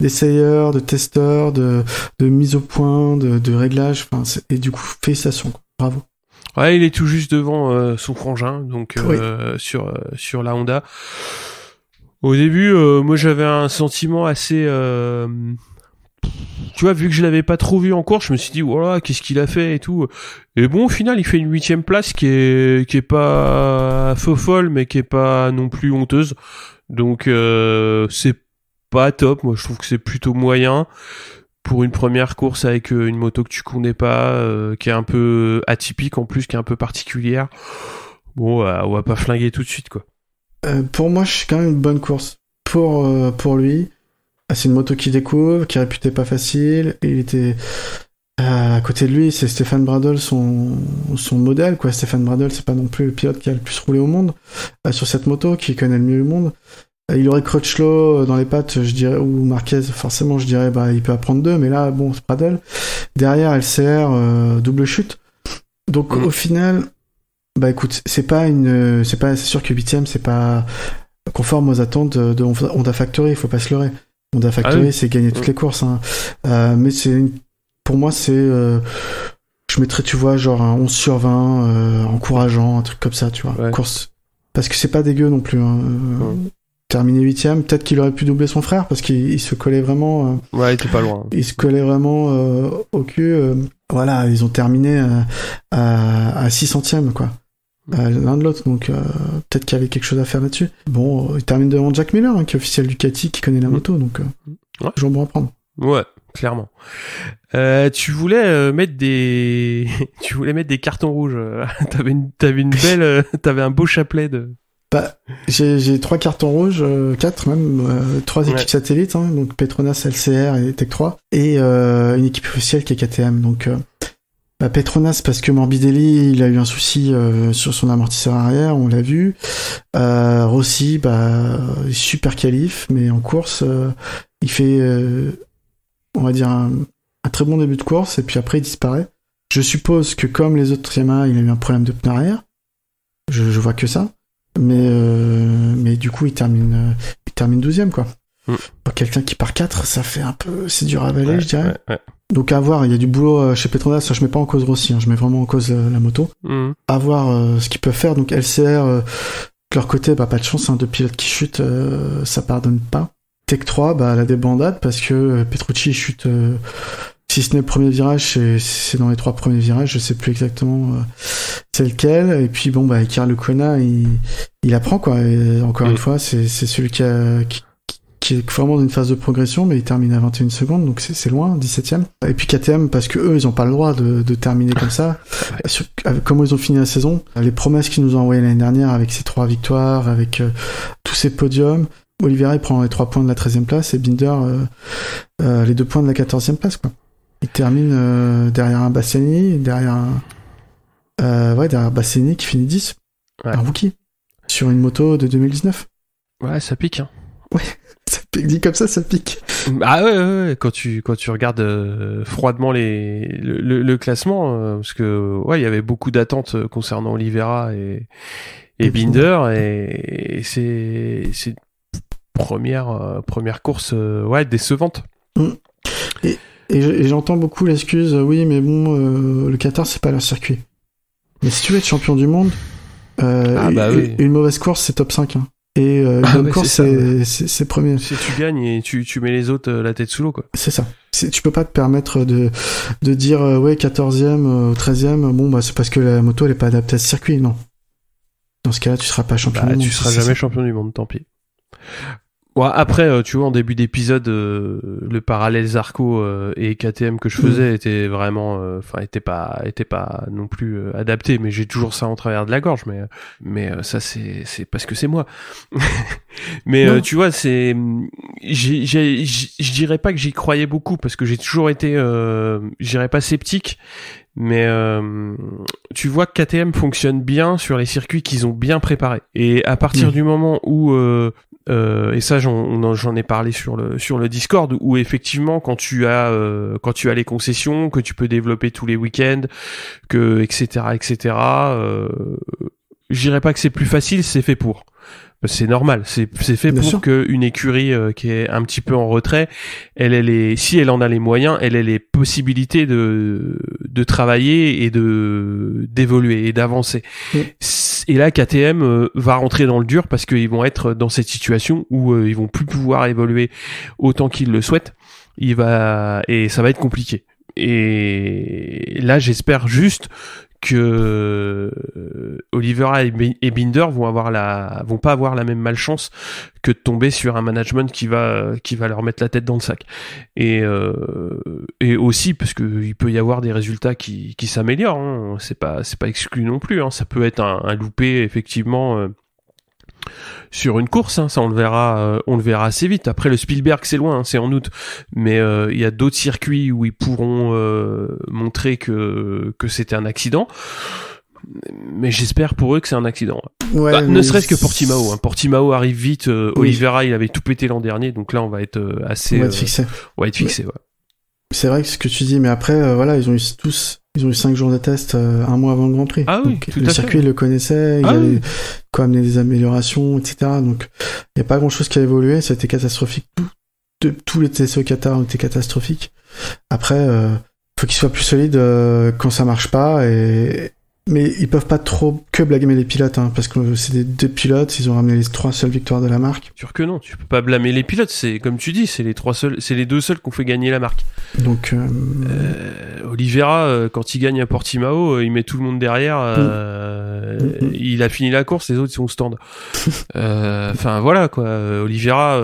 d'essayeur, de testeur, de mise au point, de réglage. Et du coup, félicitations, quoi. Bravo. Ouais, il est tout juste devant son frangin, donc sur la Honda. Au début, moi j'avais un sentiment assez... tu vois, vu que je l'avais pas trop vu en course, je me suis dit, voilà, qu'est-ce qu'il a fait et tout. Et bon, au final, il fait une 8e place qui est pas faux folle, mais qui est pas non plus honteuse. Donc, c'est pas top. Moi, je trouve que c'est plutôt moyen pour une première course avec une moto que tu connais pas, qui est un peu atypique en plus, qui est un peu particulière. Bon, on va pas flinguer tout de suite, quoi. Pour moi, c'est quand même une bonne course pour lui. C'est une moto qu'il découvre, qui est réputée pas facile. Et il était à côté de lui, c'est Stéphane Bradl, son modèle, quoi. Stéphane Bradl, c'est pas non plus le pilote qui a le plus roulé au monde sur cette moto, qui connaît le mieux le monde. Il aurait Crutchlow dans les pattes, je dirais, ou Marquez, forcément, je dirais, il peut apprendre 2, mais là, bon, c'est Bradl. Derrière, LCR, double chute. Donc, au final, écoute, c'est sûr que 8e, c'est pas conforme aux attentes de Honda Factory, il faut pas se leurrer. Honda Factory, c'est gagner toutes les courses, mais pour moi, je mettrais, tu vois, genre un 11 sur 20, encourageant, un truc comme ça, tu vois, course. Parce que c'est pas dégueu non plus, terminé 8e, peut-être qu'il aurait pu doubler son frère, parce qu'il se collait vraiment, il était pas loin. Il se collait vraiment, au cul, voilà, ils ont terminé à 6 centièmes, quoi. L'un de l'autre, donc peut-être qu'il y avait quelque chose à faire là-dessus. Bon, il termine devant Jack Miller, qui est officiel Ducati, qui connaît la moto, donc toujours bon à prendre. Ouais, clairement. Tu voulais mettre des cartons rouges. T'avais un beau chapelet de. Bah, j'ai 3 cartons rouges, 4 même, 3 équipes satellites, hein, donc Petronas, LCR et Tech 3, et une équipe officielle qui est KTM. Donc Petronas parce que Morbidelli il a eu un souci sur son amortisseur arrière, on l'a vu. Rossi, super qualif, mais en course il fait on va dire un très bon début de course et puis après il disparaît. Je suppose que comme les autres Yamaha, il a eu un problème de pneu arrière. Je vois que ça. Mais du coup il termine 12e quoi. Pour quelqu'un qui part 4, ça fait un peu, c'est dur à avaler, je dirais. Ouais. Donc à voir, il y a du boulot chez Petronas, je mets pas en cause Rossi, hein, je mets vraiment en cause la moto. À voir ce qu'ils peuvent faire. Donc LCR, de leur côté, pas de chance, hein, 2 pilotes qui chutent, ça pardonne pas. Tech 3, la débandade, parce que Petrucci chute, si ce n'est le premier virage, c'est dans les 3 premiers virages, je sais plus exactement c'est lequel. Et puis Iker Lecuona, il apprend quoi. Et encore une fois, c'est celui qui est vraiment dans une phase de progression, mais il termine à 21 secondes, donc c'est loin, 17ème. Et puis KTM, parce que eux, ils ont pas le droit de terminer comme ça. Avec comment ils ont fini la saison, les promesses qu'ils nous ont envoyées l'année dernière, avec ces 3 victoires, avec tous ces podiums, Oliveira, il prend les 3 points de la 13e place, et Binder, les 2 points de la 14e place, quoi. Il termine derrière un Bastianini, derrière Bastianini qui finit 10. Ouais. Un rookie. Sur une moto de 2019. Ouais, ça pique, hein. Ouais. Ça pique, dit comme ça pique. Ah ouais. Quand tu regardes froidement le classement, parce que il y avait beaucoup d'attentes concernant Oliveira et Binder, et c'est première course décevante. Et j'entends beaucoup l'excuse, oui, mais bon, le Qatar c'est pas leur circuit. Mais si tu veux être champion du monde, une mauvaise course c'est top 5. Hein. Et une bonne course c'est premier. Si tu gagnes et tu mets les autres la tête sous l'eau, quoi. C'est ça. Tu peux pas te permettre de dire 14e, 13e, c'est parce que la moto elle est pas adaptée à ce circuit, non. Dans ce cas-là, tu seras pas champion du monde. Tu seras jamais champion du monde, tant pis. Ouais, après, tu vois, en début d'épisode, le parallèle Zarco et KTM que je faisais était vraiment, était pas non plus adapté. Mais j'ai toujours ça en travers de la gorge. Mais ça c'est parce que c'est moi. Mais tu vois, je dirais pas que j'y croyais beaucoup parce que j'ai toujours été, je dirais pas sceptique. Mais tu vois que KTM fonctionne bien sur les circuits qu'ils ont bien préparés. Et à partir du moment où et ça j'en ai parlé sur le Discord, où effectivement quand tu as les concessions, que tu peux développer tous les week-ends, que etc. Je dirais pas que c'est plus facile, c'est fait pour. C'est normal, c'est fait bien pour sûr. Qu'une écurie qui est un petit peu en retrait, si elle en a les moyens, elle ait les possibilités de travailler et d'évoluer et d'avancer. Et là, KTM va rentrer dans le dur parce qu'ils vont être dans cette situation où ils vont plus pouvoir évoluer autant qu'ils le souhaitent. Et ça va être compliqué. Et là, j'espère juste que Oliveira et Binder vont pas avoir la même malchance que de tomber sur un management qui va leur mettre la tête dans le sac. Et aussi parce que il peut y avoir des résultats qui s'améliorent, hein. C'est pas exclu non plus, hein. Ça peut être un loupé effectivement sur une course, hein. Ça on le verra assez vite. Après le Spielberg c'est loin, hein, c'est en août, mais il y a d'autres circuits où ils pourront montrer que c'était un accident. Mais j'espère pour eux que c'est un accident. Ouais, ne serait-ce que Portimao. Hein. Portimao arrive vite. Oliveira il avait tout pété l'an dernier, donc là on va être assez. On va être fixé. Ouais. C'est vrai que ce que tu dis, mais après ils ont eu 5 jours de test un mois avant le Grand Prix. Ah oui, donc, le circuit il le connaissait, il avait quoi amener des améliorations, etc. Donc il n'y a pas grand chose qui a évolué, ça a été catastrophique. Tous les tests au Qatar ont été catastrophiques. Après, faut qu'ils soient plus solides quand ça marche pas, mais ils peuvent pas trop que blâmer les pilotes, hein, parce que c'est des 2 pilotes, ils ont ramené les 3 seules victoires de la marque. Sûr que non, tu peux pas blâmer les pilotes, c'est comme tu dis, c'est les 2 seuls qui ont fait gagner la marque. Donc Oliveira, quand il gagne à Portimao, il met tout le monde derrière, il a fini la course, les autres ils sont au stand. Enfin voilà quoi, Oliveira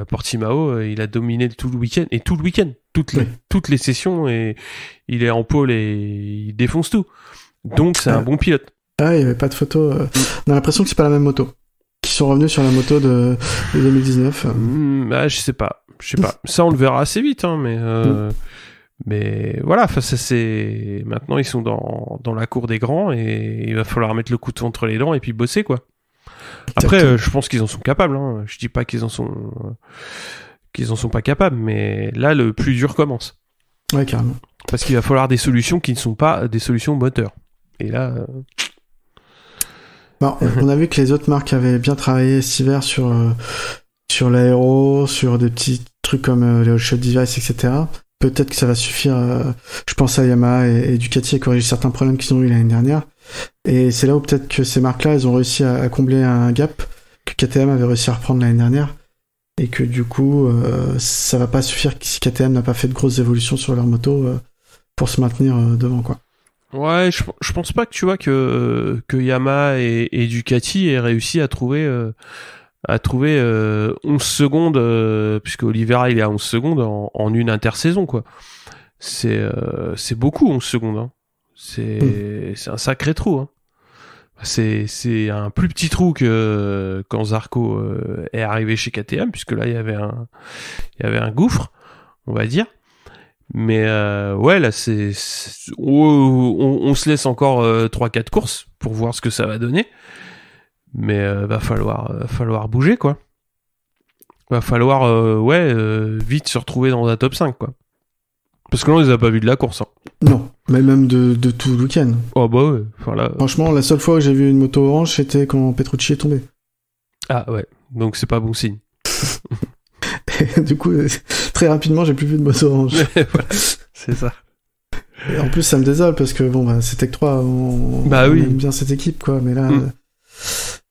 à Portimao, il a dominé tout le week-end, et tout le week-end, toutes les sessions, et il est en pôle et il défonce tout. Donc c'est un bon pilote. Ah, il n'y avait pas de photo. On a l'impression que c'est pas la même moto. qui sont revenus sur la moto de 2019. Bah, je sais pas. Ça, on le verra assez vite, hein, mais voilà, enfin, ça, c'est... Maintenant, ils sont dans la cour des grands et il va falloir mettre le couteau entre les dents et puis bosser, quoi. Après, je pense qu'ils en sont capables, hein. Je dis pas qu'ils en sont pas capables, mais là, le plus dur commence. Ouais, carrément. Parce qu'il va falloir des solutions qui ne sont pas des solutions moteur. Et là... Bon, on a vu que les autres marques avaient bien travaillé cet hiver sur l'aéro, sur des petits trucs comme les all-shot device, etc. Peut-être que ça va suffire. Je pense à Yamaha et Ducati à corriger certains problèmes qu'ils ont eu l'année dernière. Et c'est là où peut-être que ces marques-là, elles ont réussi à combler un gap que KTM avait réussi à reprendre l'année dernière. Et que du coup, ça va pas suffire si KTM n'a pas fait de grosses évolutions sur leur moto pour se maintenir devant, quoi. Ouais, je pense pas que tu vois que Yamaha et Ducati aient réussi à trouver 11 secondes, puisque Oliveira il est à 11 secondes en une intersaison, quoi. C'est beaucoup 11 secondes, hein. C'est un sacré trou, hein. C'est un plus petit trou que quand Zarco est arrivé chez KTM, puisque là il y avait un gouffre, on va dire. Mais ouais, là on se laisse encore 3-4 courses pour voir ce que ça va donner. Mais va falloir bouger, quoi. Va falloir vite se retrouver dans un top 5, quoi. Parce que là on les a pas vus de la course, hein. Non, mais même de tout le week-end. Oh bah ouais, voilà. Franchement, la seule fois où j'ai vu une moto orange, c'était quand Petrucci est tombé. Ah ouais, donc c'est pas bon signe. Et du coup, très rapidement, j'ai plus vu de moto orange. Voilà, c'est ça. Et en plus, ça me désole parce que bon, c'est Tech 3, on aime bien cette équipe, quoi. Mais là,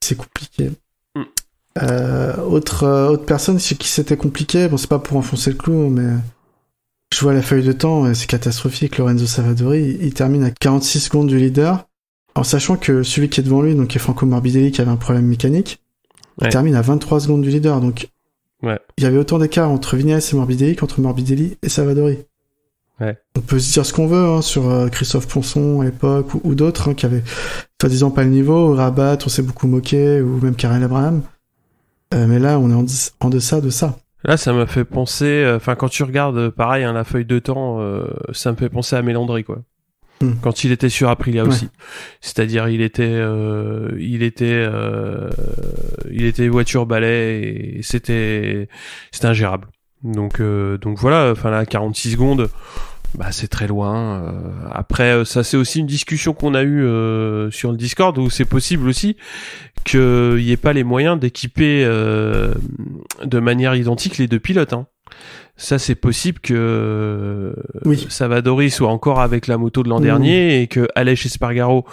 c'est compliqué. Autre personne chez qui c'était compliqué, bon, c'est pas pour enfoncer le clou, mais je vois la feuille de temps, et c'est catastrophique. Lorenzo Savadori, il termine à 46 secondes du leader, en sachant que celui qui est devant lui, donc qui est Franco Morbidelli, qui avait un problème mécanique, il termine à 23 secondes du leader, donc il y avait autant d'écart entre Vignales et Morbidelli qu'entre Morbidelli et Savadori. Ouais. On peut se dire ce qu'on veut, hein, sur Christophe Ponson à l'époque, ou d'autres, hein, qui avaient soi-disant pas le niveau. Rabat, on s'est beaucoup moqué, ou même Karel Abraham. Mais là, on est en deçà de ça. Là, ça m'a fait penser... Enfin, quand tu regardes, pareil, hein, la feuille de temps, ça me fait penser à Mélandry, quoi. Quand il était sur Aprilia aussi. C'est-à-dire, il était voiture balai et c'était ingérable. Donc voilà, enfin là, 46 secondes, bah c'est très loin. Après, ça c'est aussi une discussion qu'on a eue sur le Discord, où c'est possible aussi qu'il n'y ait pas les moyens d'équiper de manière identique les deux pilotes, hein. Ça, c'est possible que Savadori soit encore avec la moto de l'an dernier et que Aleix Espargaro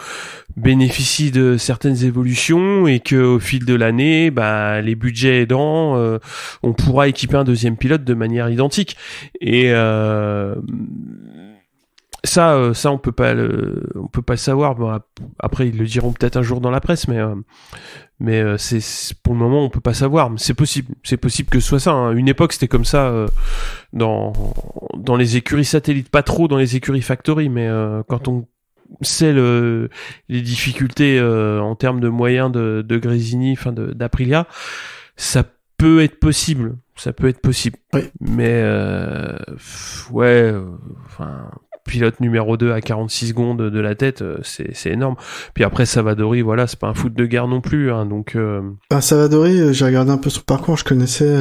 bénéficie de certaines évolutions et que au fil de l'année, bah, les budgets aidant, on pourra équiper un deuxième pilote de manière identique. Et ça, on peut pas le savoir. Bon, après, ils le diront peut-être un jour dans la presse, mais c'est pour le moment on peut pas savoir. C'est possible que ce soit ça, hein. Une époque c'était comme ça dans les écuries satellites, pas trop dans les écuries factory, mais quand on sait les difficultés en termes de moyens de Gresini, enfin d'Aprilia, ça peut être possible. Oui. Mais enfin, pilote numéro 2 à 46 secondes de la tête, c'est énorme. Puis après, Savadori, voilà, c'est pas un foot de guerre non plus, hein, donc... Savadori, j'ai regardé un peu son parcours, je connaissais,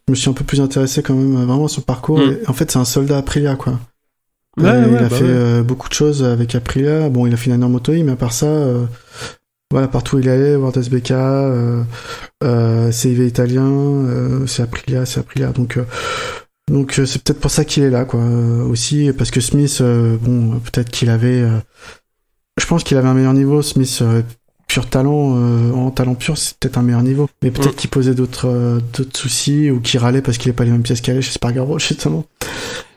je me suis un peu plus intéressé quand même vraiment à son parcours, et en fait, c'est un soldat Aprilia, quoi. Il a fait beaucoup de choses avec Aprilia. Bon, il a fait une année en moto-i, mais à part ça, voilà, partout où il allait, World SBK, CIV italien, c'est Aprilia. Donc c'est peut-être pour ça qu'il est là, quoi. Aussi parce que Smith, bon, peut-être qu'il avait, je pense qu'il avait un meilleur niveau. Smith, pur talent, en talent pur, c'est peut-être un meilleur niveau. Mais peut-être qu'il posait d'autres soucis ou qu'il râlait parce qu'il n'avait pas les mêmes pièces qu'elle chez Spargaro, justement.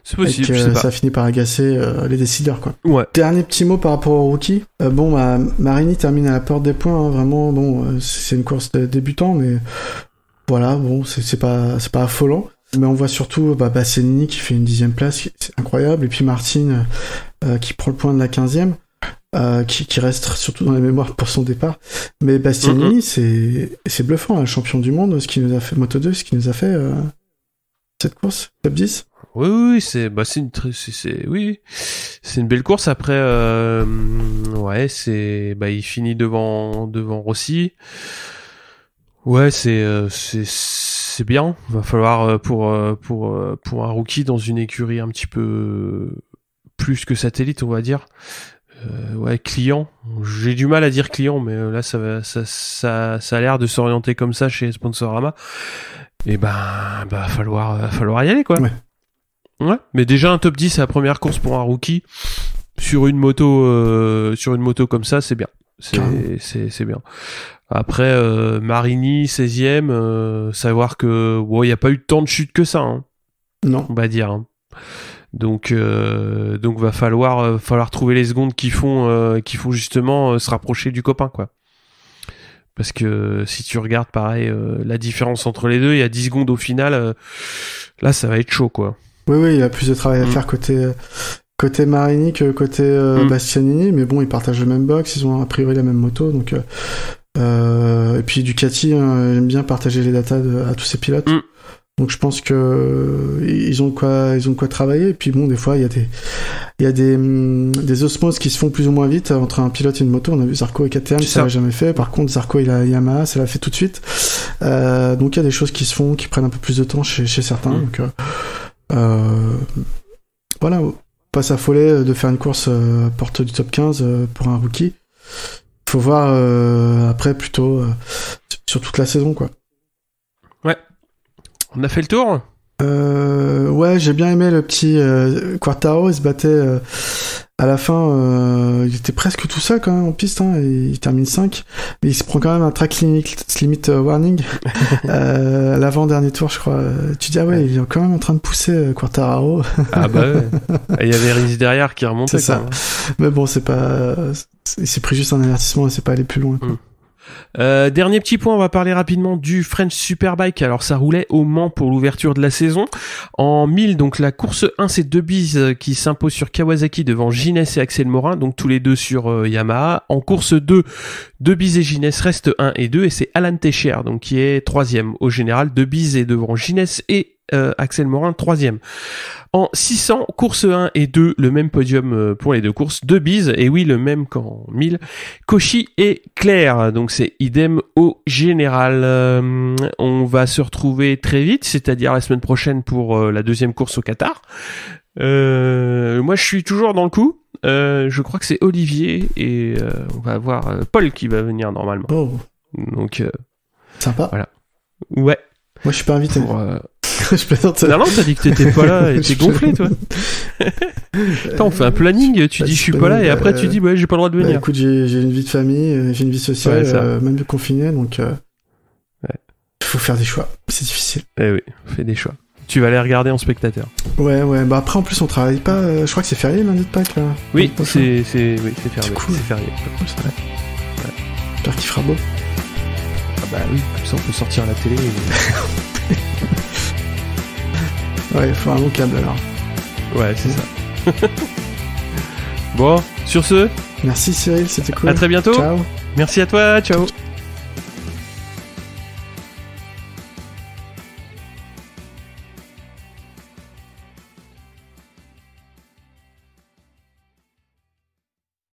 C'est possible. Et que ça finit par agacer les décideurs, quoi. Ouais. Dernier petit mot par rapport au rookie. Marini termine à la porte des points, hein, vraiment. Bon, c'est une course de débutant, mais voilà, bon, c'est pas affolant. Mais on voit surtout Bastianini qui fait une 10e place, c'est incroyable, et puis Martin qui prend le point de la 15e. qui reste surtout dans la mémoire pour son départ. Mais Bastianini, c'est bluffant, hein, le champion du monde, ce qui nous a fait Moto2, ce qui nous a fait cette course, top 10. Oui, c'est une belle course. Après, il finit devant Rossi. Ouais, c'est bien. Va falloir pour un rookie dans une écurie un petit peu plus que satellite, on va dire. Client. J'ai du mal à dire client, mais là ça a l'air de s'orienter comme ça chez Sponsorama. Et falloir y aller, quoi. Ouais. Mais déjà un top 10 à la première course pour un rookie sur une moto comme ça, c'est bien. C'est bien. Après Marini 16e, savoir que il y a pas eu tant de chutes que ça, hein. Non, on va dire, hein. Donc va falloir trouver les secondes qui font justement se rapprocher du copain, quoi. Parce que si tu regardes pareil la différence entre les deux, il y a 10 secondes au final, là ça va être chaud, quoi. Oui, il y a plus de travail à faire côté Marini que côté Bastianini, mais bon, ils partagent le même box, ils ont a priori la même moto, donc et puis Ducati aime bien partager les datas à tous ces pilotes. Donc je pense que ils ont de quoi travailler. Et puis bon, des fois il y a des osmoses qui se font plus ou moins vite entre un pilote et une moto. On a vu Zarco et KTM, ça l'a jamais fait. Par contre, Zarco et la Yamaha, ça l'a fait tout de suite. Donc il y a des choses qui se font, qui prennent un peu plus de temps chez certains. Donc voilà, pas s'affoler de faire une course porte du top 15 pour un rookie. Faut voir après plutôt sur toute la saison, quoi. Ouais. On a fait le tour. Ouais, j'ai bien aimé le petit Quartaro. Il se battait à la fin. Il était presque tout seul quand même en piste, hein, il termine 5, mais il se prend quand même un track limit warning à l'avant-dernier tour, je crois. Tu dis, il est quand même en train de pousser Quartararo. Ah bah ouais. Il y avait Rins derrière qui remontait. C'est ça. Même. Mais bon, c'est pas... Il s'est pris juste un avertissement et c'est pas aller plus loin, quoi. Dernier petit point, on va parler rapidement du French Superbike. Alors ça roulait au Mans pour l'ouverture de la saison. En 1000, donc la course 1, c'est Debise qui s'impose sur Kawasaki devant Gines et Axel Morin, donc tous les deux sur Yamaha. En course 2, Debise et Gines restent 1 et 2 et c'est Alan Teixeira donc qui est 3e au général. Debise est devant Gines et Axel Morin 3e. En 600, course 1 et 2, le même podium pour les deux courses. Debise, et oui, le même qu'en 1000. Cauchy et Claire, donc c'est idem au général. On va se retrouver très vite, c'est-à-dire la semaine prochaine pour la deuxième course au Qatar. Moi, je suis toujours dans le coup. Je crois que c'est Olivier et on va avoir Paul qui va venir normalement. Oh. Donc, sympa. Voilà. Ouais. Moi, je suis pas invité. Je plaisante. Non, t'as dit que t'étais pas là et t'es gonflé, toi. Attends, on fait un planning, tu dis je suis pas là et après tu dis ouais, j'ai pas le droit de venir. Écoute, j'ai une vie de famille, j'ai une vie sociale, même confinée, donc faut faire des choix. C'est difficile. Eh oui, fais des choix. Tu vas aller regarder en spectateur. Ouais, bah après en plus on travaille pas, je crois que c'est férié lundi de Pâques là. Oui, c'est férié. Cool. C'est férié. Cool, ça. J'espère qu'il fera beau. Ah bah oui, comme ça on peut sortir à la télé. Ouais, il faut un bon câble alors. Ouais, c'est ça. Bon, sur ce. Merci Cyril, c'était cool. À très bientôt. Ciao. Merci à toi, ciao.